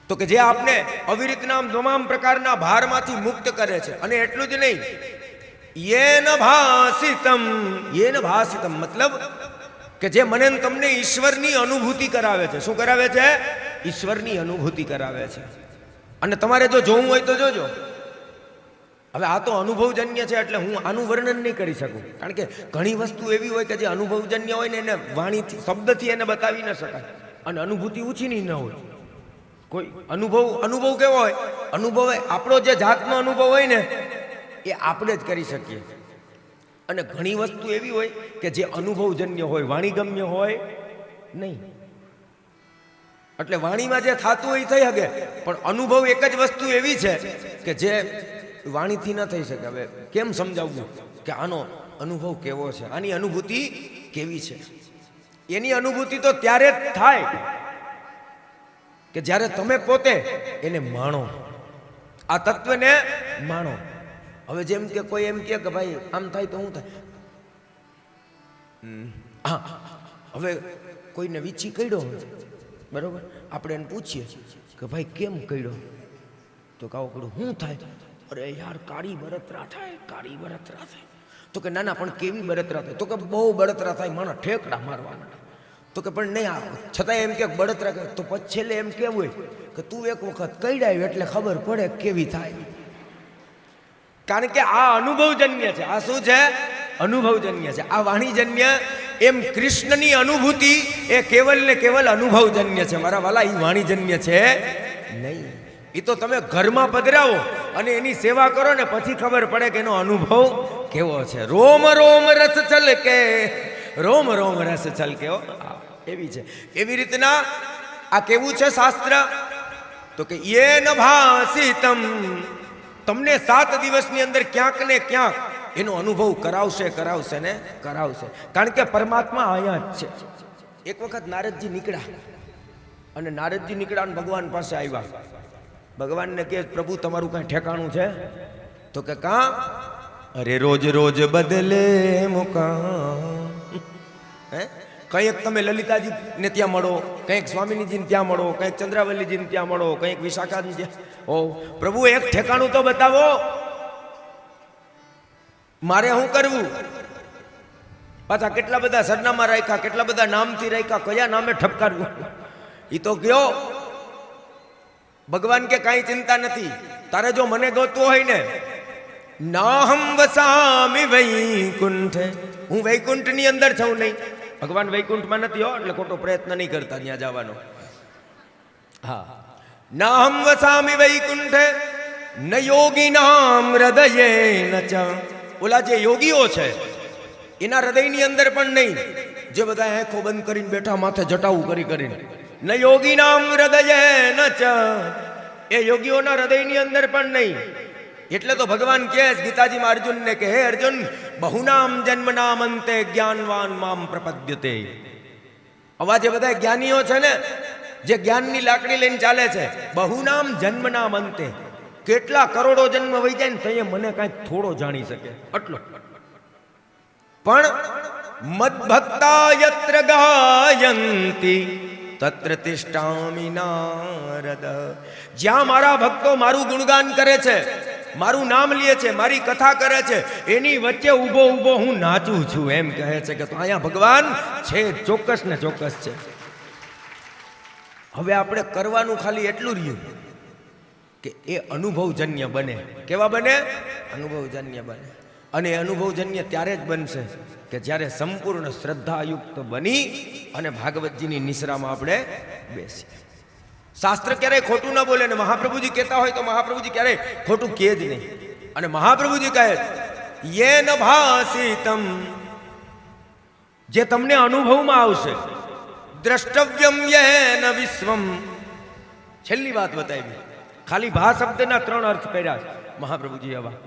તો કે જે આપને અવિરતના તમામ પ્રકારના ભારમાંથી મુક્ત કરે છે. અને એટલું જ નહીં, યેન ભાસિતમ મતલબ કે જે મને ને તમને ઈશ્વરની અનુભૂતિ કરાવે છે. શું કરાવે છે? ઈશ્વરની અનુભૂતિ કરાવે છે. અને તમારે જો જોવું હોય તો જોજો. હવે આ તો અનુભવજન્ય છે એટલે હું આનું વર્ણન નહીં કરી શકું, કારણ કે ઘણી વસ્તુ એવી હોય કે જે અનુભવજન્ય હોય ને એને વાણીથી શબ્દથી એને બતાવી ન શકાય, અને અનુભૂતિ ઉછીની ન હોય. કોઈ અનુભવ કેવો હોય? અનુભવ આપણો જે જાતનો અનુભવ હોય ને એ આપણે જ કરી શકીએ. અને ઘણી વસ્તુ એવી હોય કે જે અનુભવજન્ય હોય, વાણીગમ્ય હોય નહીં. એટલે વાણીમાં જે થતું હોય એ થઈ શકે, પણ અનુભવ એક જ વસ્તુ એવી છે કે જે વાણીથી ન થઈ શકે. હવે કેમ સમજાવવું કે આનો અનુભવ કેવો છે, આની અનુભૂતિ કેવી છે? એની અનુભૂતિ તો ત્યારે જ થાય કે જ્યારે તમે પોતે એને માણો, આ તત્વને માણો. હવે જેમ કે કોઈ એમ કે ભાઈ આમ થાય તો શું થાય? હા, હવે કોઈને વીછી કઈડો હોય, બરોબર, આપણે એને પૂછીએ કે ભાઈ કેમ કઈડો, તો કાવો કડું શું થાય? અરે યાર કાળી બળતરા થાય, કાળી બળતરા થાય. તો કે ના ના પણ કેવી બળતરા થાય? તો કે બહુ બળતરા થાય, માણસ ઠેકડા મારવા માંડે. તો કે પણ નહીં, છતાં એમ કે બળતરા કરે. તો પછી છેલ્લે એમ કેવું હોય કે તું એક વખત કઈડાય એટલે ખબર પડે કેવી થાય. કારણ કે આ અનુભવજન્ય છે. આ શું છે? અનુભવજન્ય છે. આ વાણીજન્ય. એમ કૃષ્ણની અનુભૂતિ એ કેવલ ને કેવલ અનુભવજન્ય છે મારા વાલા, એ વાણીજન્ય છે નહીં. એ તો તમે ઘરમાં પધરાવો અને એની સેવા કરો ને પછી ખબર પડે કે એનો અનુભવ કેવો છે. રોમ રોમ રસ છલકે, રોમ રોમ રસ છલકે. એવી છે. એવી રીતના આ કેવું છે શાસ્ત્ર? તો કે યેન ભાસિતમ, તમને 7 દિવસની અંદર ક્યાંક ને ક્યાંક એનો અનુભવ કરાવશે ને કરાવશે. કારણ કે પરમાત્મા અહીંયા જ છે. એક વખત નારદજી નીકળ્યા અને ભગવાન પાસે આવ્યા. ભગવાનને કહે પ્રભુ તમારું કઈ ઠેકાણું છે? તો કે કાં? અરે રોજ રોજ બદલે મુકામ. કંઈક તમે લલિતાજી ને ત્યાં મળો, કંઈક સ્વામિનીજીને ત્યાં મળો, કંઈક ચંદ્રાવલીજીને ત્યાં મળો, કંઈક વિશાખાજી ત્યાં. ઓ પ્રભુ એક ઠેકાણું તો બતાવો, મારે શું કરવું? પાછા કેટલા બધા સરનામા રાખ્યા, કેટલા બધા નામથી રાખ્યા, કયા નામે ઠપકારવું એ તો કયો. ભગવાન કે કાંઈ ચિંતા નથી, તારે જો મને ગોતવો હોય ને, નાહમ વસામિ વૈકુંઠે, હું વૈકુંઠની અંદર છું નહીં. ભગવાન વૈકુંઠમાં નથી હો, એટલે ખોટો પ્રયત્ન નહીં કરતા ત્યાં જવાનો. હા, નાહમ વસામિ વૈકુંઠે ન યોગીનામ હૃદયે ન ચ. ઓલા જે યોગીઓ છે એના હૃદયની અંદર પણ નહીં, જે બધા આંખો બંધ કરીને બેઠા, માથે જટાવું કરીને. ન યોગીનામ હૃદયે ન ચ, એ યોગીઓના હૃદયની અંદર પણ નહીં. એટલે તો ભગવાન કહે ગીતાજીમાં અર્જુનને કે હે અર્જુન, બહુનામ જન્મનામ અંતે જ્ઞાનવાન મામ પ્રપદ્યતે. આવા જે બધા જ્ઞાનીઓ છે ને, જે જ્ઞાનની લાકડી લઈને ચાલે છે, બહુનામ જન્મનામ અંતે, કેટલા કરોડો જન્મ વહી જાય ને તો મને કાંઈક થોડો જાણી શકે આટલો. પણ મદ્ભક્તા યત્ર ગાયંતી તત્ર તિષ્ઠામિ નારદ. જ્યાં મારા ભક્તો મારું ગુણગાન કરે છે, મારું નામ લે છે, મારી કથા કરે છે, એની વચ્ચે ઊભો હું નાચું છું, એમ કહે છે કે તો અહીંયા ભગવાન છે, ચોક્કસ ને ચોક્કસ છે. હવે આપણે કરવાનું ખાલી એટલું રહ્યું કે એ અનુભવજન્ય બને. કેવા બને? અનુભવજન્ય બને. અને અનુભવજન્ય ત્યારે જ બનશે કે જ્યારે સંપૂર્ણ શ્રદ્ધાયુક્ત બની અને ભાગવતજીની નિશ્રામાં આપણે બેસીએ. શાસ્ત્ર ક્યારેય ખોટું ના બોલે, ને મહાપ્રભુજી કહેતા હોય તો મહાપ્રભુજી ક્યારેય ખોટું કહે જ નહીં. અને મહાપ્રભુજી કહે યેન ભાસિતમ, જે તમને અનુભવમાં આવશે, દ્રષ્ટવ્યમ યેન વિશ્વમ. છેલ્લી વાત બતાવી, ખાલી ભા શબ્દના 3 અર્થ કર્યા મહાપ્રભુજી આવા.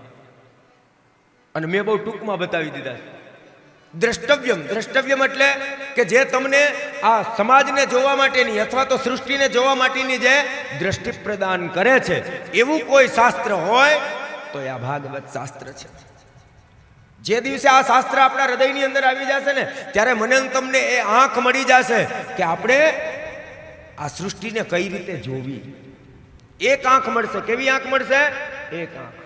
અને મેં બહુ ટૂંકમાં બતાવી દીધા છે. દ્રષ્ટવ્યમ, દ્રષ્ટવ્યમ એટલે કે જે તમને આ સમાજને જોવા માટેની અથવા તો સૃષ્ટિને જોવા માટેની જે દ્રષ્ટિ પ્રદાન કરે છે, એવું કોઈ શાસ્ત્ર હોય તો એ આ ભાગવત શાસ્ત્ર છે. જે દિવસે આ શાસ્ત્ર આપણા હૃદયની અંદર આવી જશે ને, ત્યારે મને ને તમને એ આંખ મળી જશે કે આપણે આ સૃષ્ટિને કઈ રીતે જોવી. એક આંખ મળશે. કેવી આંખ મળશે? એક આંખ.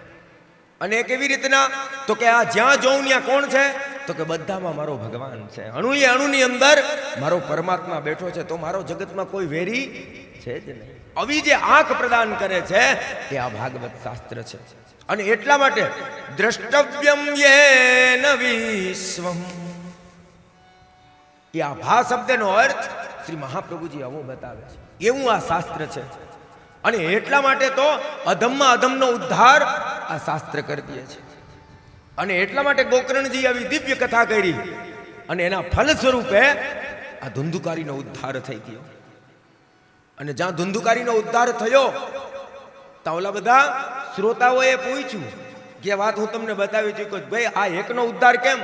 અને એ કેવી રીતના? તો કે આ જ્યાં જોઉં ત્યાં કોણ છે? તો કે બધામાં મારો ભગવાન છે. અણુએ અણુની અંદર મારો પરમાત્મા બેઠો છે. તો મારો જગતમાં કોઈ વેરી છે જ નહીં. આવી જે આંખ પ્રદાન કરે છે એ આ ભાગવત શાસ્ત્ર છે. અને એટલા માટે દ્રષ્ટવ્યમ યેન વિશ્વમ, એ આ ભા શબ્દનો અર્થ શ્રી મહાપ્રભુજી આવો બતાવે છે. એવું આ શાસ્ત્ર છે. અને એટલા માટે તો અધમમાં અધમનો ઉદ્ધાર આ શાસ્ત્ર કરી દે છે. અને એટલા માટે ગોકર્ણજી આવી દિવ્ય કથા કરી અને એના ફલ સ્વરૂપે આ ધુંધુકારીનો ઉદ્ધાર થઈ ગયો. અને જ્યાં ધુંધુકારીનો ઉદ્ધાર થયો ત્યાં ઓલા બધા શ્રોતાઓએ પૂછ્યું કે વાત હું તમને બતાવી ચૂક્યો, ભાઈ આ એકનો ઉદ્ધાર કેમ,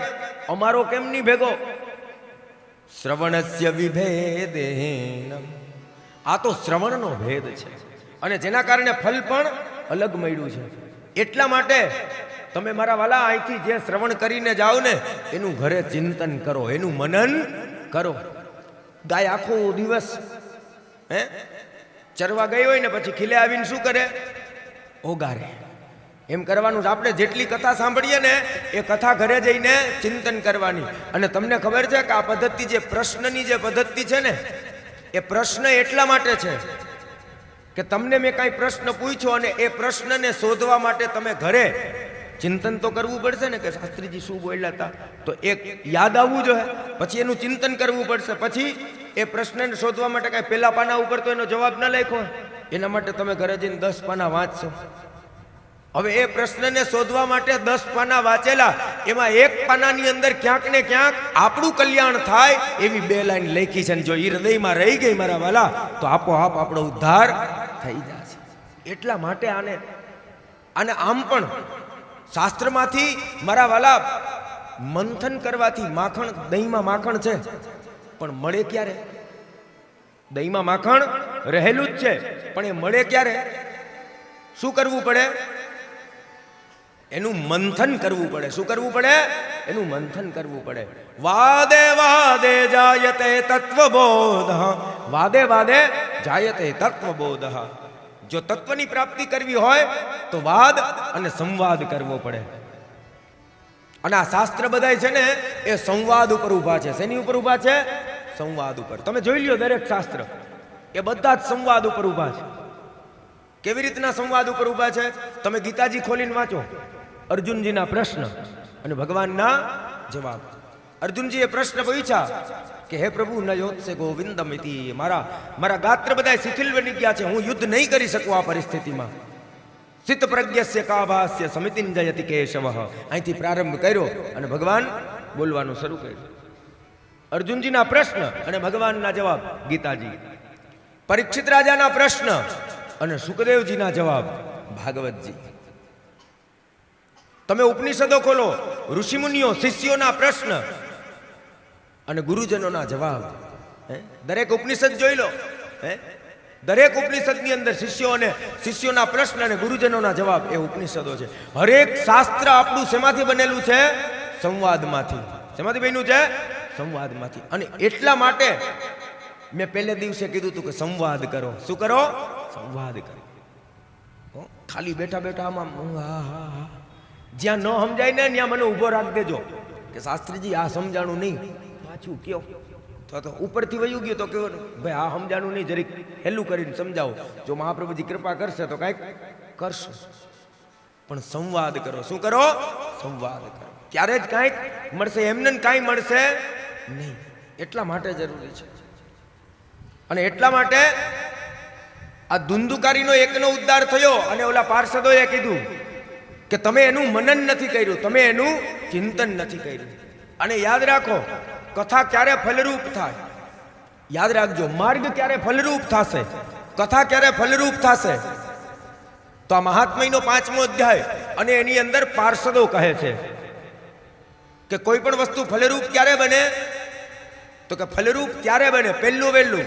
અમારો કેમ નહીં ભેગો? શ્રવણસ્ય વિભેદેન, આ તો શ્રવણનો ભેદ છે અને જેના કારણે ફલ પણ અલગ મળ્યું છે. એટલા માટે તમે મારા વાલા અહીંથી જે શ્રવણ કરીને જાઓ ને એનું ઘરે ચિંતન કરો, એનું મનન કરો. ગાય આખો દિવસ ચરવા ગઈ હોય ને પછી ખીલે આવીને શું કરે? ઓગારે. એમ કરવાનું છે. આપણે જેટલી કથા સાંભળીએ ને એ કથા ઘરે જઈને ચિંતન કરવાની. અને તમને ખબર છે કે આ પદ્ધતિ જે પ્રશ્નની જે પદ્ધતિ છે ને, એ પ્રશ્ન એટલા માટે છે કે તમને મેં કાંઈ પ્રશ્ન પૂછ્યો અને એ પ્રશ્નને શોધવા માટે તમે ઘરે ચિંતન તો કરવું પડશે ને કે શાસ્ત્રીજી શું બોલ્યા હતા, તો એક યાદ આવવું જોઈએ. પછી એનું ચિંતન કરવું પડશે. પછી એ પ્રશ્નને શોધવા માટે કાંઈ પહેલા પાના ઉપર તો એનો જવાબ ન લખ્યો, એના માટે તમે ઘરે જઈને 10 પાના વાંચશો. હવે એ પ્રશ્નને શોધવા માટે 10 પાના વાંચેલા, એમાં એક પાનાની અંદર ક્યાંક ને ક્યાંક આપણું કલ્યાણ થાય એવી 2 લાઈન લખી છે. જો એ હૃદયમાં રહી ગઈ મારા વાલા તો આપોઆપ આપણો ઉદ્ધાર થઈ જશે. એટલા માટે આને આમ પણ શાસ્ત્રમાંથી મારા વાલા મંથન કરવાથી માખણ, દહીંમાં માખણ છે પણ મળે ક્યારે? દહીંમાં માખણ રહેલું જ છે પણ એ મળે ક્યારે? શું કરવું પડે? એનું મંથન કરવું પડે. શું કરવું પડે? એનું મંથન કરવું પડે. વાદે વાદે જાયતે તત્વબોધ, વાદે વાદે જાયતે તત્વબોધ. જો તત્વની પ્રાપ્તિ કરવી હોય તો વાદ અને સંવાદ કરવો પડે. અને આ શાસ્ત્ર બધાય છે ને એ સંવાદ ઉપર ઊભા છે. શેની ઉપર ઊભા છે? સંવાદ ઉપર. તમે જોઈ લ્યો દરેક શાસ્ત્ર એ બધા જ સંવાદ ઉપર ઊભા છે. કેવી રીતના સંવાદ ઉપર ઊભા છે? તમે ગીતાજી ખોલીને વાંચો. અર્જુનજીના પ્રશ્ન અને ભગવાનના જવાબ. અર્જુનજીએ પ્રશ્ન પૂછ્યા કે હે પ્રભુ ન યોત્સે ગોવિંદમ ઇતિ, મારા ગાત્ર બધા શિથિલ બની ગયા છે, હું યુદ્ધ નહીં કરી શકું આ પરિસ્થિતિમાં. સિત પ્રજ્ઞસ્ય કાભાસ્ય સમિતિંજયતિ કેશવ. અહીંથી પ્રારંભ કર્યો અને ભગવાન બોલવાનું શરૂ કર્યું. અર્જુનજીના પ્રશ્ન અને ભગવાનના જવાબ ગીતાજી. પરીક્ષિત રાજાના પ્રશ્ન અને સુખદેવજીના જવાબ ભાગવતજી. તમે ઉપનિષદો ખોલો, ઋષિમુનિઓ શિષ્યોના પ્રશ્ન અને ગુરુજનોના જવાબ. દરેક ઉપનિષદ જોઈ લો. દરેક ઉપનિષદની અંદર શિષ્યોના પ્રશ્ન અને ગુરુજનોના જવાબ એ ઉપનિષદો છે. હરેક શાસ્ત્ર આપણું શેમાંથી બનેલું છે? સંવાદમાંથી. શેમાંથી બન્યું છે? સંવાદમાંથી. અને એટલા માટે મેં પહેલે દિવસે કીધું હતું કે સંવાદ કરો. શું કરો? સંવાદ કરો. ખાલી બેઠા બેઠા આમાં જ્યાં ન સમજાય ને ત્યાં મને ઊભો રાખી દેજો કે શાસ્ત્રીજી આ સમજાણું નહીં, પાછું કયો. તો ઉપરથી વયું ગયું તો કેવું, ભાઈ આ સમજાણું નહીં, જરીક હેલું કરીને સમજાવો. જો મહાપ્રભુજી કૃપા કરશે તો કાંઈક કરશો, પણ સંવાદ કરો. શું કરો? સંવાદ કરો. ત્યારે જ કાંઈક મળશે, એમને કાંઈ મળશે નહીં. એટલા માટે જરૂરી છે. અને એટલા માટે આ ધુંધુકારીનો એકનો ઉદ્ધાર થયો અને ઓલા પાર્ષદોએ કીધું કે તમે એનું મનન નથી કર્યું, તમે એનું ચિંતન નથી કર્યું. અને યાદ રાખો, કથા ક્યારે ફલરૂપ થાય? યાદ રાખજો, માર્ગ ક્યારે ફલરૂપ થશે, કથા ક્યારે ફલરૂપ થશે? તો આ મહાત્મયનો 5મો અધ્યાય અને એની અંદર પાર્ષદો કહે છે કે કોઈ પણ વસ્તુ ફલરૂપ ક્યારે બને? તો કે ફલરૂપ ત્યારે બને પહેલું વહેલું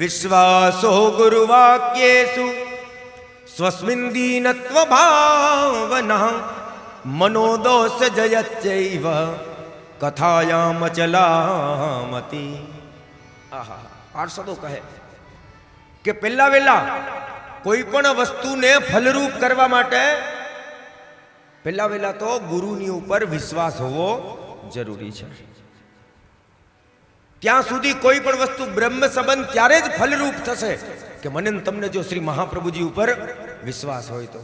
વિશ્વાસો ગુરુવાક્યેષુ સ્વસ્મિન દીનત્વ ભાવના મનોદોષ જયત્યૈવ કથાયામ ચલામતી. આહા, પાર્ષદો કહે કે પહેલા વહેલા કોઈ પણ વસ્તુને ફલરૂપ કરવા માટે પહેલા વહેલા તો ગુરુની ઉપર વિશ્વાસ હોવો જરૂરી છે. ત્યાં સુધી કોઈ પણ વસ્તુ બ્રહ્મ સંબંધ ત્યારે જ ફલરૂપ થશે કે મને ને તમને જો શ્રી મહાપ્રભુજી ઉપર વિશ્વાસ હોય તો.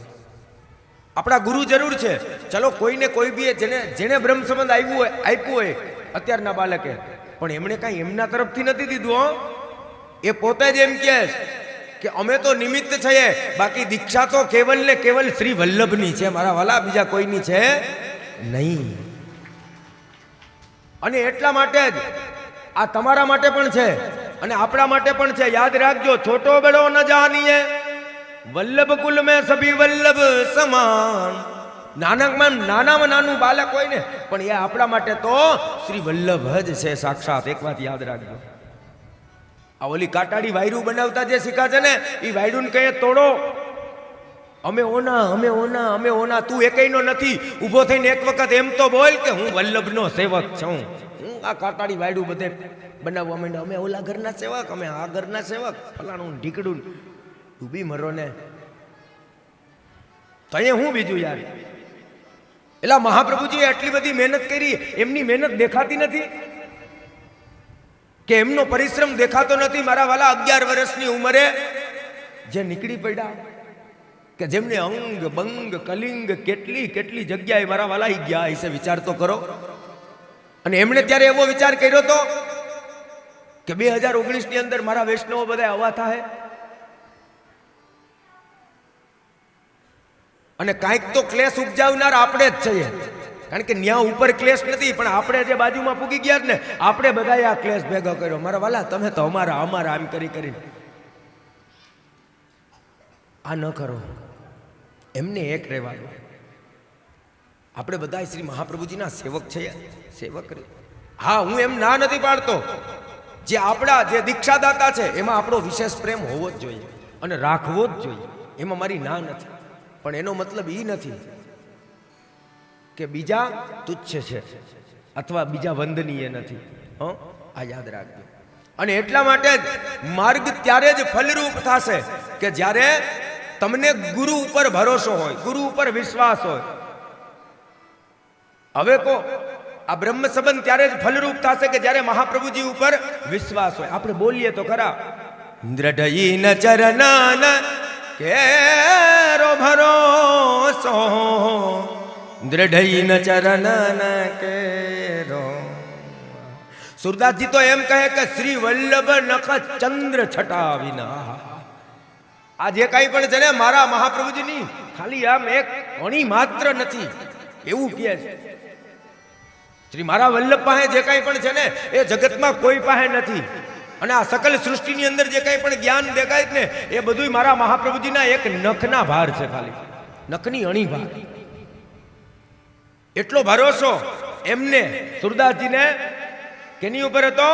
આપણા ગુરુ જરૂર છે. ચલો કોઈને કોઈ બી જેને બ્રહ્મ સંબંધ આપ્યું હોય અત્યારના બાળકે, પણ એમણે કાંઈ એમના તરફથી નથી દીધું. હો, એ પોતે જ એમ કહે કે અમે તો નિમિત્ત છીએ, બાકી દીક્ષા તો કેવલ ને કેવલ શ્રી વલ્લભની છે મારા વાલા, બીજા કોઈની છે નહીં. અને એટલા માટે જ આ તમારા માટે પણ છે અને આપણા માટે પણ છે. યાદ રાખજો, છોટો બડો ન જાનીએ, વલ્લભ કુલ મેં સભી વલ્લભ સમાન. નાનામાં નાનું બાળક હોય ને, પણ એ આપણા માટે તો શ્રી વલ્લભ જ છે સાક્ષાત. એક વાત યાદ રાખજો, આ ઓલી કાટાડી વાયરું બનાવતા જે શીખા છે ને, એ વાયરું ને કહે તોડો, અમે ઓના, તું એકેયનો નથી. ઊભો થઈને એક વખત એમ તો બોલ કે હું વલ્લભનો સેવક છું. હું આ કાટાડી વાયરું બધે બનાવવા માંડ્યા, અમે ઓલા ઘરના સેવક, અમે આ ઘરના સેવક, ફલાણું ઢીકડું. ડૂબી મરો ને તો અહીંયા હું બીજું યાર. એટલે મહાપ્રભુજીએ આટલી બધી મહેનત કરી, એમની મહેનત દેખાતી નથી કે એમનો પરિશ્રમ દેખાતો નથી? મારા વાલા 11 વર્ષની ઉંમરે જે નીકળી પડ્યા, કે જેમને અંગ બંગ કલિંગ કેટલી જગ્યાએ મારા વાલા ગયા હશે, વિચાર તો કરો. અને એમણે ત્યારે એવો વિચાર કર્યો હતો કે 2019 ની અંદર મારા વૈષ્ણવો બધા આવા થાય અને કાંઈક તો ક્લેશ ઉપજાવનાર આપણે જ છીએ. કારણ કે ન્યા ઉપર ક્લેશ નથી, પણ આપણે જે બાજુમાં પૂગી ગયા ને, આપણે બધાએ આ ક્લેશ ભેગો કર્યો. મારા વાલા, તમે તો અમારા આમ કરી આ ન કરો. એમને એક રહેવા દો. આપણે બધા શ્રી મહાપ્રભુજીના સેવક છીએ, સેવક રે. હા, હું એમ ના નથી પાડતો, જે આપણા જે દીક્ષાદાતા છે એમાં આપણો વિશેષ પ્રેમ હોવો જ જોઈએ અને રાખવો જ જોઈએ, એમાં મારી ના નથી. પણ એનો મતલબ એ નથી કે બીજા તુચ્છ છે અથવા બીજા વંદનીય નથી. આ યાદ રાખજો. અને એટલા માટે જ માર્ગ ત્યારે જ ફલરૂપ થશે કે જ્યારે તમને ગુરુ ઉપર ભરોસો હોય, ગુરુ ઉપર વિશ્વાસ હોય. હવે કો આ બ્રહ્મ સંબંધ ત્યારે જ ફલરૂપ થશે કે જ્યારે મહાપ્રભુજી ઉપર વિશ્વાસ હોય. આપણે બોલીએ તો ખરા, દ્રઢયીન ચરનાન કેરો ભરોસો, દ્રઢયીન ચરનાન કેરો. સુરદાસજી તો એમ કહે કે શ્રી વલ્લભ નખ ચંદ્ર છટા વિના. આ જે કાંઈ પણ છે ને મારા મહાપ્રભુજીની ખાલી આમ એક અણી માત્ર નથી, એવું કહે છે. શ્રી મારા વલ્લભ પાસે જે કાંઈ પણ છે ને એ જગતમાં કોઈ પાસે નથી. અને આ સકલ સૃષ્ટિની અંદર જે કાંઈ પણ જ્ઞાન દેખાય ને એ બધું મારા મહાપ્રભુજીના એક નખના ભાર છે, ખાલી નખની અણી ભાર. એટલો ભરોસો એમને સુરદાસજીને કેની ઉપર હતો?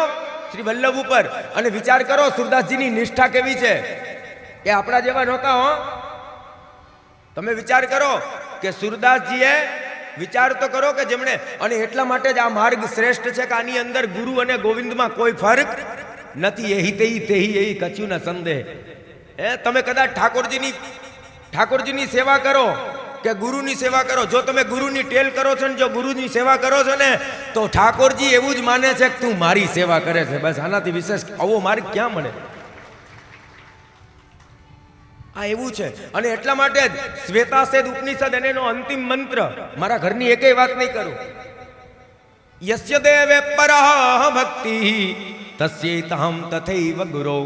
શ્રી વલ્લભ ઉપર. અને વિચાર કરો સુરદાસજીની નિષ્ઠા કેવી છે, એ આપણા જેવા નહોતા. હો, તમે વિચાર કરો કે સુરદાસજીએ વિચાર તો કરો કે જેમણે, અને એટલા માટે જ આ માર્ગ શ્રેષ્ઠ છે કે આની અંદર ગુરુ અને ગોવિંદમાં કોઈ ફરક નથી. એ હિતેહી તેહી એ કચ્યું ના સંદેહ. તમે કદાચ ઠાકોરજીની સેવા કરો કે ગુરુની સેવા કરો, જો તમે ગુરુની ટેલ કરો છો ને જો ગુરુની સેવા કરો છો ને તો ઠાકોરજી એવું જ માને છે કે તું મારી સેવા કરે છે. બસ આનાથી વિશેષ આવો માર્ગ ક્યાં મળે? આ એવું છે. અને એટલા માટે જ શ્વેતાસેદ ઉપનિષદ અને એનો અંતિમ મંત્ર, મારા ઘરની એકેય વાત નહીં કરું, યસ્ય દેવે પરા ભક્તિ તસ્યૈતહં તથૈવ ગુરુ.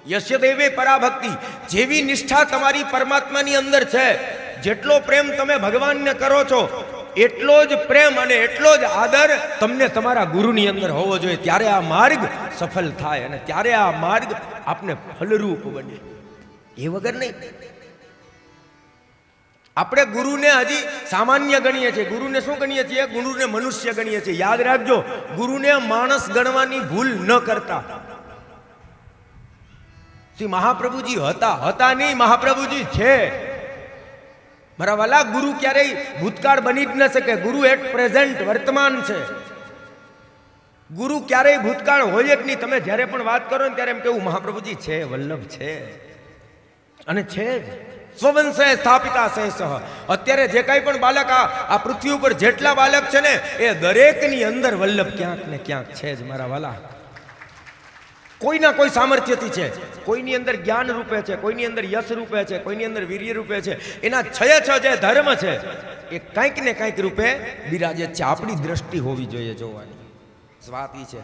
યસ્ય દેવે પરા ભક્તિ, જેવી નિષ્ઠા તમારી પરમાત્માની અંદર છે, જેટલો પ્રેમ તમે ભગવાનને કરો છો એટલો જ પ્રેમ અને એટલો જ આદર તમને તમારા ગુરુની અંદર હોવો જોઈએ. ત્યારે આ માર્ગ સફળ થાય અને ત્યારે આ માર્ગ આપને ફલરૂપ બને. એ વગર નહીં. આપણે ગુરુને હજી સામાન્ય ગણીએ છીએ. ગુરુને શું ગણીએ છીએ? ગુરુને મનુષ્ય ગણીએ છીએ. યાદ રાખજો, ગુરુને માણસ ગણવાની ભૂલ ન કરતા. શ્રી મહાપ્રભુજી હતા નહીં, મહાપ્રભુજી છે. મારા વાલા, ગુરુ ક્યારેય ભૂતકાળ બની જ ન શકે. ગુરુ એટ પ્રેઝન્ટ, વર્તમાન છે. ગુરુ ક્યારેય ભૂતકાળ હોય જ નહીં. તમે જ્યારે પણ વાત કરો ને ત્યારે એમ કેવું મહાપ્રભુજી છે, વલ્લભ છે, અને છે જ. સ્વવંશે સ્થાપિતા શેષ. અત્યારે જે કાંઈ પણ બાલક આ પૃથ્વી ઉપર જેટલા બાલક છે ને, એ દરેકની અંદર વલ્લભ ક્યાંક ને ક્યાંક છે જ મારા વાલા. કોઈના કોઈ સામર્થ્યથી છે, કોઈની અંદર જ્ઞાન રૂપે છે, કોઈની અંદર યશ રૂપે છે, કોઈની અંદર વીર્ય રૂપે છે. એના છ જે ધર્મ છે એ કંઈક ને કંઈક રૂપે બિરાજે છે. આપણી દ્રષ્ટિ હોવી જોઈએ જોવાની. વાત ઈ છે,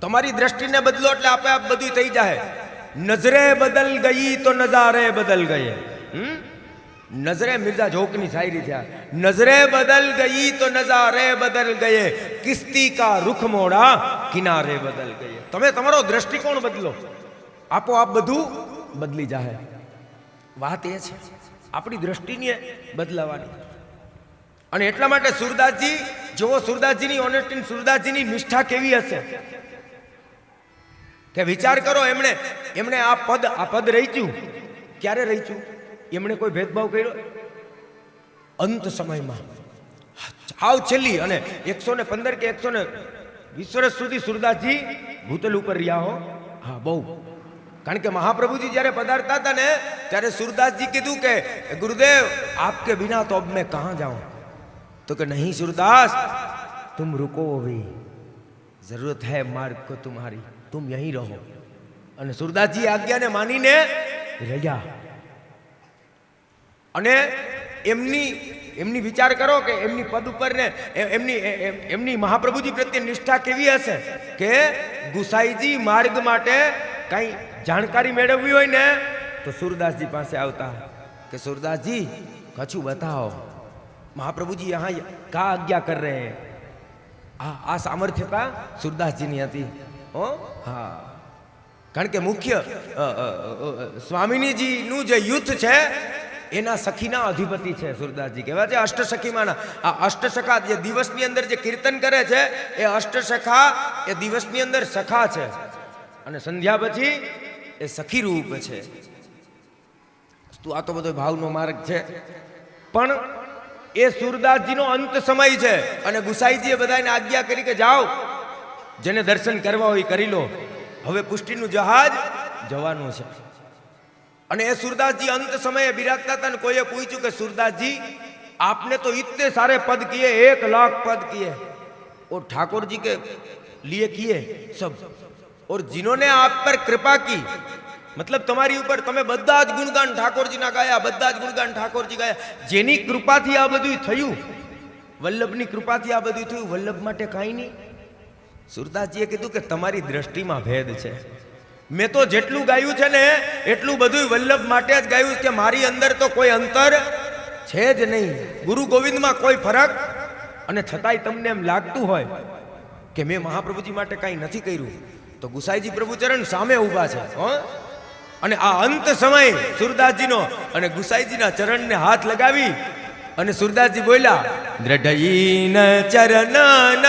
તમારી દ્રષ્ટિને બદલો એટલે આપે આપ બધું થઈ જાય. નજરે બદલ ગઈ તો નજારે બદલ ગયે. નજરે મિર્ઝા જોકની શાયરી છે. નજરે બદલ ગઈ તો નજારે બદલ ગયે, કિસ્તી કા રૂખ મોડા કિનારે બદલ ગયે. તમે તમારો દ્રષ્ટિકોણ બદલો, આપોઆપ બધું બદલી જાય. વાત એ છે, આપણી દ્રષ્ટિને બદલાવાની. અને એટલા માટે સુરદાસજી જોવો, સુરદાસજીની ઓનેસ્ટી, સુરદાસજીની નિષ્ઠા કેવી હશે કે વિચાર કરો. એમણે આ પદ રચ્યું. ક્યારે રચ્યું? એમણે કોઈ ભેદભાવ કર્યો? અંત સમયમાં, હાવ છેલ્લી, અને 115 કે 120 વર્ષ સુધી સુરદાસજી ભૂતલ ઉપર રહ્યા હો. હા, બહુ. કારણ કે મહાપ્રભુજી જ્યારે પધારતા હતા ને, ત્યારે સુરદાસજી કીધું કે ગુરુદેવ આપકે બિના તો અબ मैं कहाँ जाऊं? तो कि नहीं सूरदास, तुम रुको अभी, जरूरत है मार्ग को तुम्हारी, तुम यहीं રહો. અને સુરદાસજી આજ્ઞાને માનીને રહ્યા. અને એમની વિચાર કરો કે એમની પદ ઉપર ને એમની મહાપ્રભુજી પ્રત્યે નિષ્ઠા કેવી હશે કે ગુસાઈજી માર્ગ માટે કઈ જાણકારી મેળવવી હોય ને તો सूरदास जी પાસે આવતા કે सूरदास जी કछु बताओ, महाप्रभु जी यहाँ क्या आज्ञा कर रहे हैं. आ सामर्थ्यता सूरदास जी ની હતી. હા, કારણ કે મુખ્ય સ્વામિનીજી નું જે યુથ છે એના સખીના અધિપતિ છે सूरदासજી. કહેવાય છે અષ્ટસખીમાંના. આ અષ્ટસખા જે દિવસની અંદર જે કીર્તન કરે છે એ અષ્ટસખા એ દિવસની અંદર સખા છે, અને સંધ્યા પછી એ સખી રૂપ છે. આ તો બધો ભાવનો માર્ગ છે. પણ એ सूरदासजीનો અંત સમય છે, અને ગુસાઈજીએ બધાને આજ્ઞા કરી કે જાઓ, જેને દર્શન કરવા હોય કરી લો, હવે પુષ્ટિનું જહાજ જવાનું છે. અને એ सूरदासजी अंत समय बिराजता था. कोई पूछू कि सूरदासजी आपने तो इतने सारे पद किए, 1 लाख पद किए, और ठाकुर जी के लिए किए सब, और जिन्होंने आप पर कृपा की, मतलब तुम्हारी ऊपर તમે બધા જ ગુણગાન ઠાકોરજીના ગાયા, બધા જ ગુણગાન ઠાકોરજી ગાયા. જેની કૃપાથી આ બધું થયું, વલ્લભની કૃપાથી આ બધું થયું, વલ્લભ માટે કાંઈ નહીં. सूरदासजीએ કીધું કે તમારી દ્રષ્ટિમાં ભેદ છે. મેં તો જેટલું ગાયું છે ને એટલું બધું વલ્લભ માટે જ ગાયું કે મારી અંદર તો કોઈ અંતર છે જ નહીં, ગુરુ ગોવિંદમાં કોઈ ફરક. અને છતાંય તમને એમ લાગતું હોય કે મેં મહાપ્રભુજી માટે કાંઈ નથી કર્યું, તો ગુસાઈજી પ્રભુચરણ સામે ઊભા છે. અને આ અંત સમય सूरदासजीનો, અને ગુસાઈજીના ચરણને હાથ લગાવી અને सूरदासजी બોલ્યા, દ્રઢઈન ચરણન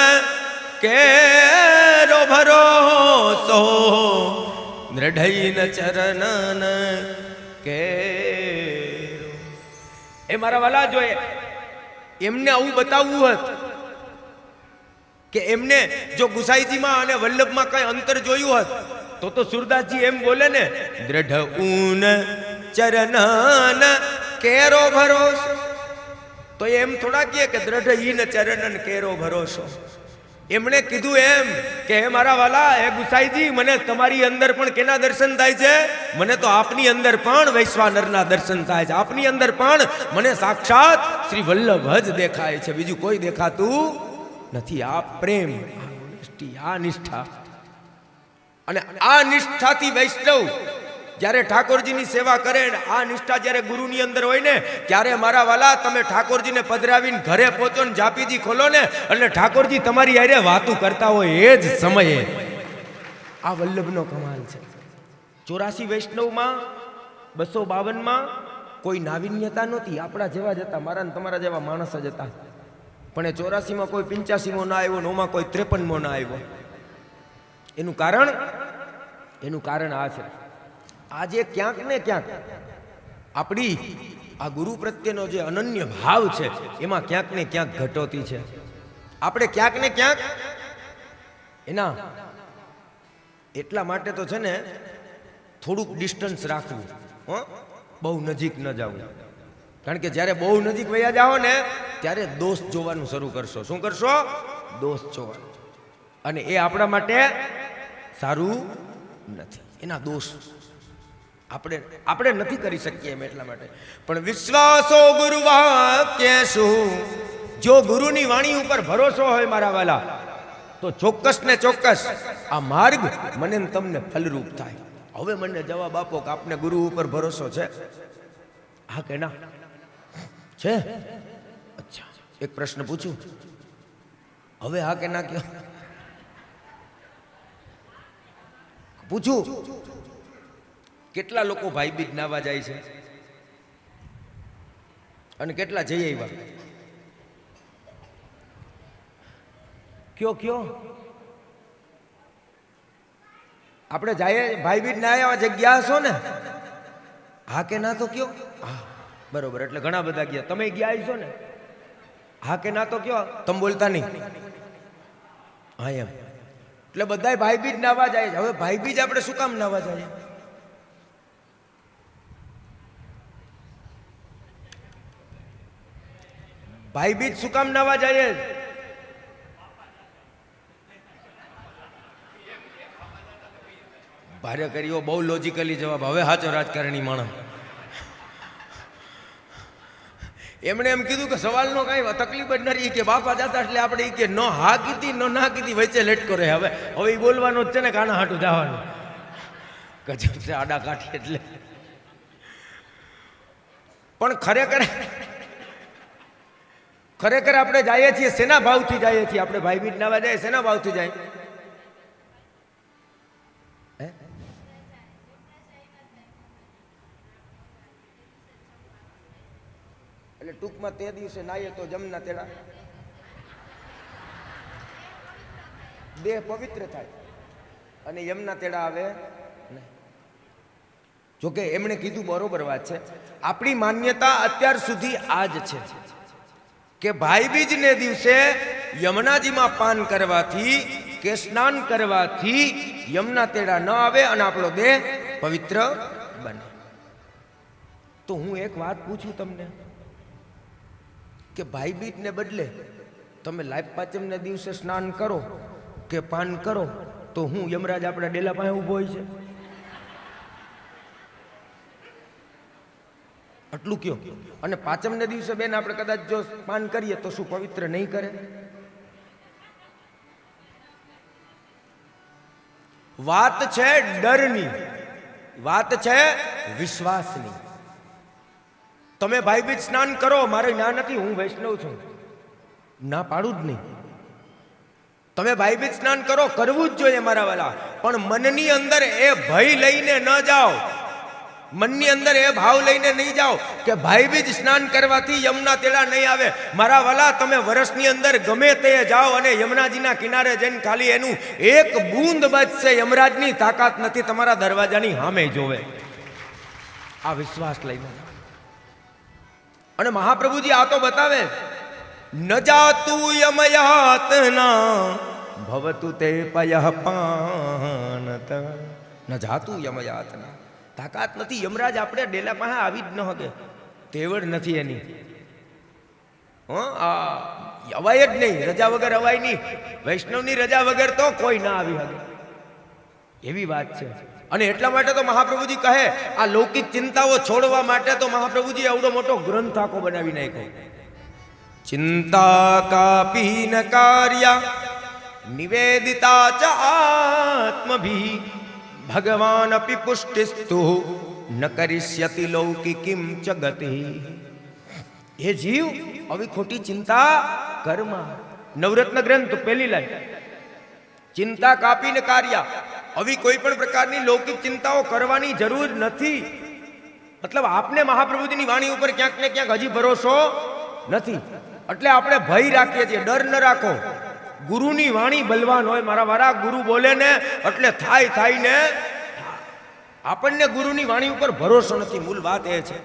કેરો ભરોસો, દ્રઢઈન ચરણન કેરો. એ મારા વાલા, જો એમને આવું બતાવવું હોત કે એમને જો ગુસાઈજીમાં અને વલ્લભમાં કઈ અંતર જોયું હોત તો सूरदासजी એમ બોલે ને, દ્રઢ ઊન ચરણન કેરો ભરોસો. તો એમ થોડા કહે કે દ્રઢ ઈન ચરણન કેરો ભરોસો. એમણે કીધું એમ કે હે મારા વાલા, હે ગુસાઈજી, મને તમારી અંદર પણ કેના દર્શન થાય છે? મને તો આપની અંદર પણ વૈશ્વાનરના દર્શન થાય છે. આપની અંદર પણ મને સાક્ષાત શ્રી વલ્લભ જ દેખાય છે, બીજું કોઈ દેખાતું નથી. આ પ્રેમ, આ હોનેસ્ટી, આ નિષ્ઠા. અને આ નિષ્ઠાથી વૈષ્ણવ જ્યારે ઠાકોરજીની સેવા કરે, આ નિષ્ઠા જ્યારે ગુરુની અંદર હોય ને, ત્યારે મારા વાલા તમે ઠાકોરજીને પધરાવીને ઘરે પહોંચો ને જાપીજી ખોલો ને, એટલે ઠાકોરજી તમારી હારે વાતું કરતા હોય એ જ સમયે. આ વલ્લભનો કમાલ છે. 84 વૈષ્ણવમાં 252માં કોઈ નાવીન્યતા નહોતી, આપણા જેવા જ હતા, મારા ને તમારા જેવા માણસ જ હતા. પણ એ 84માં કોઈ 85મો ના આવ્યો, નોમાં કોઈ 53મો ના આવ્યો. એનું કારણ આ છે, આજે ક્યાંક ને ક્યાંક આપણી આ ગુરુ પ્રત્યેનો જે અનન્ય ભાવ છે એમાં ક્યાંક ને ક્યાંક ઘટોતી છે. આપણે ક્યાંક ને ક્યાંક એના એટલા માટે તો છે ને થોડુંક ડિસ્ટન્સ રાખવું, બહુ નજીક ન જવું. કારણ કે જ્યારે બહુ નજીક વયા જાઓ ને ત્યારે દોષ જોવાનું શરૂ કરશો. શું કરશો? દોષ જોવાનું. અને એ આપણા માટે સારું નથી. એના દોષ આપણે નથી કરી શકીએ એમ, એટલા માટે. પણ વિશ્વાસો ગુરુ વાક્યેષુ, જો ગુરુની વાણી ઉપર ભરોસો હોય મારા વાલા, તો ચોક્કસ ને ચોક્કસ આ માર્ગ મને ને તમને ફલરૂપ થાય. હવે મને જવાબ આપો કે આપને ગુરુ ઉપર ભરોસો છે? હા કે ના છે? અચ્છા, એક પ્રશ્ન પૂછું, હવે હા કે ના કયો? પૂછું, કેટલા લોકો ભાઈ બીજ નાવા જાય છે અને કેટલા જઈ આવ્યા? કયો આપણે જાય ભાઈ બીજ ના આવ્યા જગ્યા હશો ને? હા કે ના તો કયો? હા બરોબર, એટલે ઘણા બધા ગયા. તમે ગયા હશો ને? હા કે ના તો કયો? તમે બોલતા નહીં. હા એમ, એટલે બધા ભાઈ બીજ નાવા જાય. હવે ભાઈ બીજ આપણે શું કામ નાવા જાય? ભાઈ બીજ શું કામ નાવા જાય? ભારે કર્યો, બહુ લોજિકલી જવાબ. હવે સાચો રાજકારણી માણસ. એમણે એમ કીધું કે સવાલનો કાંઈ તકલીફ જ નથી, કે બાપા જાતા એટલે આપણે કે ન હા કીધી ન ના કીધી વચ્ચે લેટકો રહે. હવે એ બોલવાનું જ છે ને, કાના હાટું જવાનું. ગજબ છે આડા કાઠી. એટલે પણ ખરેખર આપણે જઈએ છીએ શેના ભાવથી જઈએ છીએ? આપણે ભાઈ બીજ નાવા જાય શેના ભાવથી જાય? એટલે ટૂંકમાં તે દિવસે નાહીએ તો જમના તેડા દેહ પવિત્ર થાય અને યમના તેડા આવે નહીં. જોકે એમણે કીધું બરોબર વાત છે. આપણી માન્યતા અત્યાર સુધી આ જ છે કે ભાઈ બીજને દિવસે યમુનાજીમાં પાન કરવાથી કે સ્નાન કરવાથી યમના તેડા ન આવે અને આપણો દેહ પવિત્ર બને. તો હું એક વાત પૂછું તમને કે ભાઈ બીજને બદલે તમે લાઈફ પાંચમને દિવસે સ્નાન કરો કે પાન કરો તો હું યમરાજ આપણા ડેલા પાસે ઊભો હોય છે? આટલું કયો. અને પાંચમને દિવસે બેન આપણે કદાચ જો પાન કરીએ તો શું પવિત્ર નહીં કરે? વાત છે ડરની, વાત છે વિશ્વાસની. તમે ભાઈ બીજ સ્નાન કરો, મારે ના નથી, હું વૈષ્ણવ છું, ના પાડું જ નહીં. તમે ભાઈ બીજ સ્નાન કરો, કરવું જ જોઈએ મારા વાલા. પણ મનની અંદર એ ભય લઈને ન જાઓ, મનની અંદર એ ભાવ લઈને નહીં જાઓ કે ભાઈ બીજ સ્નાન કરવાથી યમુના તેડા નહીં આવે. મારા વાલા, તમે વર્ષની અંદર ગમે તે જાઓ અને યમુનાજીના કિનારે જઈને ખાલી એનું એક બૂંદ બચશે, યમરાજની તાકાત નથી તમારા દરવાજાની સામે જોવે. આ વિશ્વાસ લઈને. અને મહાપ્રભુજી આ તો બતાવે, ન જાતું યમયાતના ભવતુ તે પયઃ પાનત. ન જાતું યમયાતના, તાકાત નથી. યમરાજ આપણે ડેલા પાસે આવી જ ન શકે, તેવડ નથી એની. અવાય જ નહીં, રજા વગર અવાય નહીં. વૈષ્ણવની રજા વગર તો કોઈ ના આવી શકે, એવી વાત છે. અને એટલા માટે તો મહાપ્રભુજી કહે, આ લૌકિક ચિંતાઓ છોડવા માટે તો મહાપ્રભુજી એવડો મોટો ગ્રંથ આખો બનાવી નાખ્યો. ચિંતા કાપી ન કાર્યા નિવેદિતા ચ આત્મભી ભગવાન અપી પુષ્ટિસ્તુ ન કરિષ્યતિ લૌકિકીમ ચ ગતિ. એ જીવ આવી ખોટી ચિંતા કર્મા. નવરત્ન ગ્રંથ પહેલી લાઈન, ચિંતા કાપીને કાર્યા. આવી કોઈ પણ પ્રકારની લૌકિક ચિંતાઓ કરવાની જરૂર નથી. મતલબ આપને મહાપ્રભુજીની વાણી ઉપર ક્યાંક ને ક્યાંક હજી ભરોસો નથી, એટલે આપણે ભય રાખીએ છીએ. ડર ન રાખો. ગુરુની વાણી બલવાન હોય મારા વારા. ગુરુ બોલે ને એટલે થાય ને. આપણને ગુરુની વાણી ઉપર ભરોસો નથી. મૂળ વાત એ છે.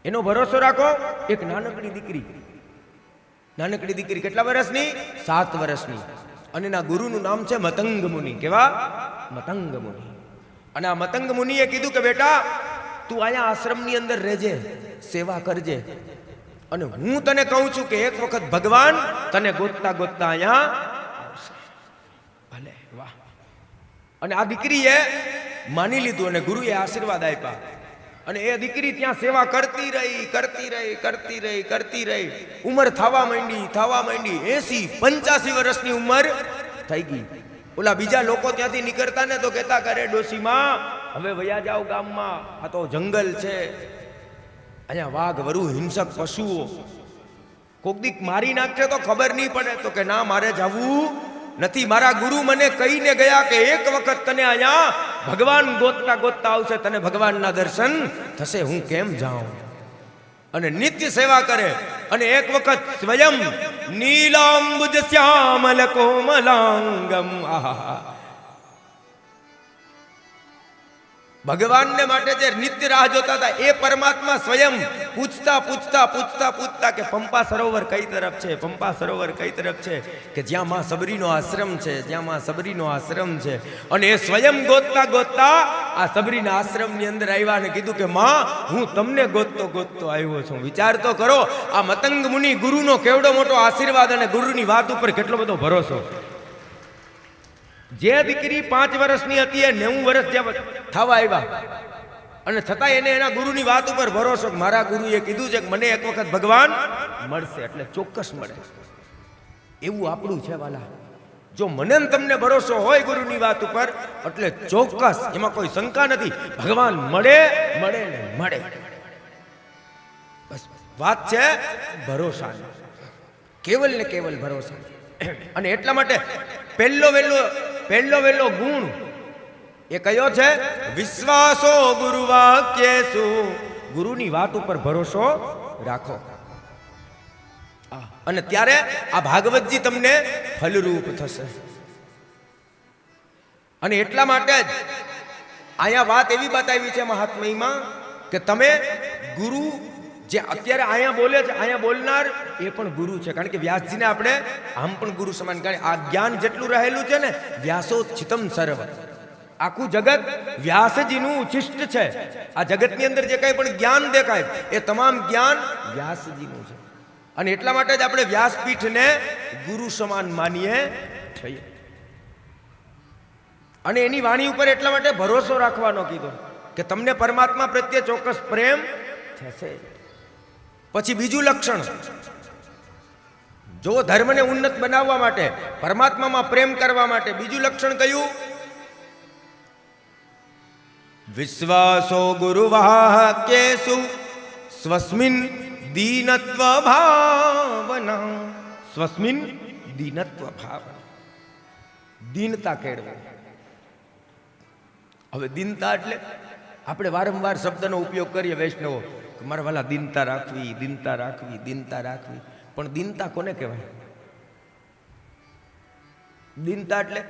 એનો ભરોસો રાખો. એક નાનકડી દીકરી કેટલા વર્ષની? 7 વર્ષની. અને એના ગુરુનું નામ છે મતંગ મુનિ. કેવા? મતંગ મુનિ. અને આ મતંગ મુનિએ કીધું કે બેટા તું અહીંયા આશ્રમની અંદર રહેજે, સેવા કરજે, અને હું તને કહું છું કે એક વખત ભગવાન તને ગોતતા ગોતતા અહીંયા આવશે. ભલે, વાહ. અને આ દીકરીએ માની લીધું અને ગુરુએ આશીર્વાદ આપ્યા. અને એ દીકરી ત્યાં સેવા કરતી રહી. ઉંમર થવા માંડી. 80-85 વર્ષની ઉંમર થઈ ગઈ. ઓલા બીજા લોકો ત્યાંથી નીકળતા ને તો કહેતા કરે ડોશીમાં હવે વયા જાઓ ગામમાં, આ તો જંગલ છે, અહીંયા વાઘ વરુ હિંસક પશુઓ, કોક દીક મારી નાખશે તો ખબર નહીં પડે. તો કે ના, મારે જવું નથી. મારા ગુરુ મને કહીને ગયા કે એક વખત તને અહીંયા ભગવાન ગોતતા ગોતતા આવશે, તને ભગવાનના દર્શન થશે, હું કેમ જાઉં? અને નિત્ય સેવા કરે. અને એક વખત સ્વયં નીલાંબુજ શ્યામલ કોમલાંગમ, આહા, ભગવાનને માટે જે નિત્ય રાહ જોતા હતા એ પરમાત્મા સ્વયં પૂછતા કે પંપા સરોવર કઈ તરફ છે? પંપા સરોવર કઈ તરફ છે? કે જ્યાં માં સબરીનો આશ્રમ છે. અને એ સ્વયં ગોતતા આ સબરીના આશ્રમની અંદર આવ્યા અને કીધું કે માં, હું તમને ગોતતો આવ્યો છું. વિચાર તો કરો, આ મતંગ મુનિ ગુરુનો કેવડો મોટો આશીર્વાદ અને ગુરુની વાત ઉપર કેટલો બધો ભરોસો. જે દીકરી 5 વર્ષની હતી એ 90 વર્ષ થવા આવ્યા, અને છતાં એને એના ગુરુની વાત ઉપર ભરોસો કે મારા ગુરુએ કીધું છે કે મને એક વખત ભગવાન મળશે, એટલે ચોક્કસ મળે. એવું આપણું છે વાલા. જો મને ને તમને ભરોસો હોય ગુરુની વાત ઉપર એટલે ચોક્કસ, એમાં કોઈ શંકા નથી, ભગવાન મળે. બસ વાત છે ભરોસાની, કેવલ ને કેવલ ભરોસા. અને એટલા માટે પહેલો વહેલો ગુણ એ કયો છે? વિશ્વાસો ગુરુ વાક્યેસુ, ગુરુની વાત ઉપર ભરોસો રાખો. અને ત્યારે આ ભાગવતજી તમને ફલરૂપ થશે. અને એટલા માટે જ અહીંયા વાત એવી બતાવી છે મહાત્મ્યમાં કે તમે ગુરુ જે અત્યારે અહીંયા બોલે છે, અહીંયા બોલનાર એ પણ ગુરુ છે. કારણ કે વ્યાસજીને આપણે આમ પણ ગુરુ સમાન, કારણ કે આ જ્ઞાન જેટલું રહેલું છે ને, વ્યાસોચ્છિતમ સર્વ, આખું જગત વ્યાસજીનું ઉચ્છિષ્ટ છે. આ જગતની અંદર જે કંઈ પણ જ્ઞાન દેખાય એ તમામ જ્ઞાન વ્યાસજીનું છે. અને એટલા માટે જ આપણે વ્યાસપીઠને ગુરુ સમાન માનીએ છીએ. અને એની વાણી ઉપર એટલા માટે ભરોસો રાખવાનો કીધો કે તમને પરમાત્મા પ્રત્યે ચોક્કસ પ્રેમ થશે. પછી બીજું લક્ષણ, જો ધર્મને ઉન્નત બનાવવા માટે, પરમાત્મામાં પ્રેમ કરવા માટે બીજું લક્ષણ કયું? વિશ્વાસો ગુરુવાક્યેસુ સ્વસ્મિન દીનત્વ ભાવના. સ્વસ્મિન દીનત્વ ભાવના, દીનતા કેળવો. હવે દીનતા એટલે આપણે વારંવાર શબ્દનો ઉપયોગ કરીએ વૈષ્ણવો, મારા વાલા દીનતા રાખવી. પણ દીનતા કોને કહેવાય? દીનતા એટલે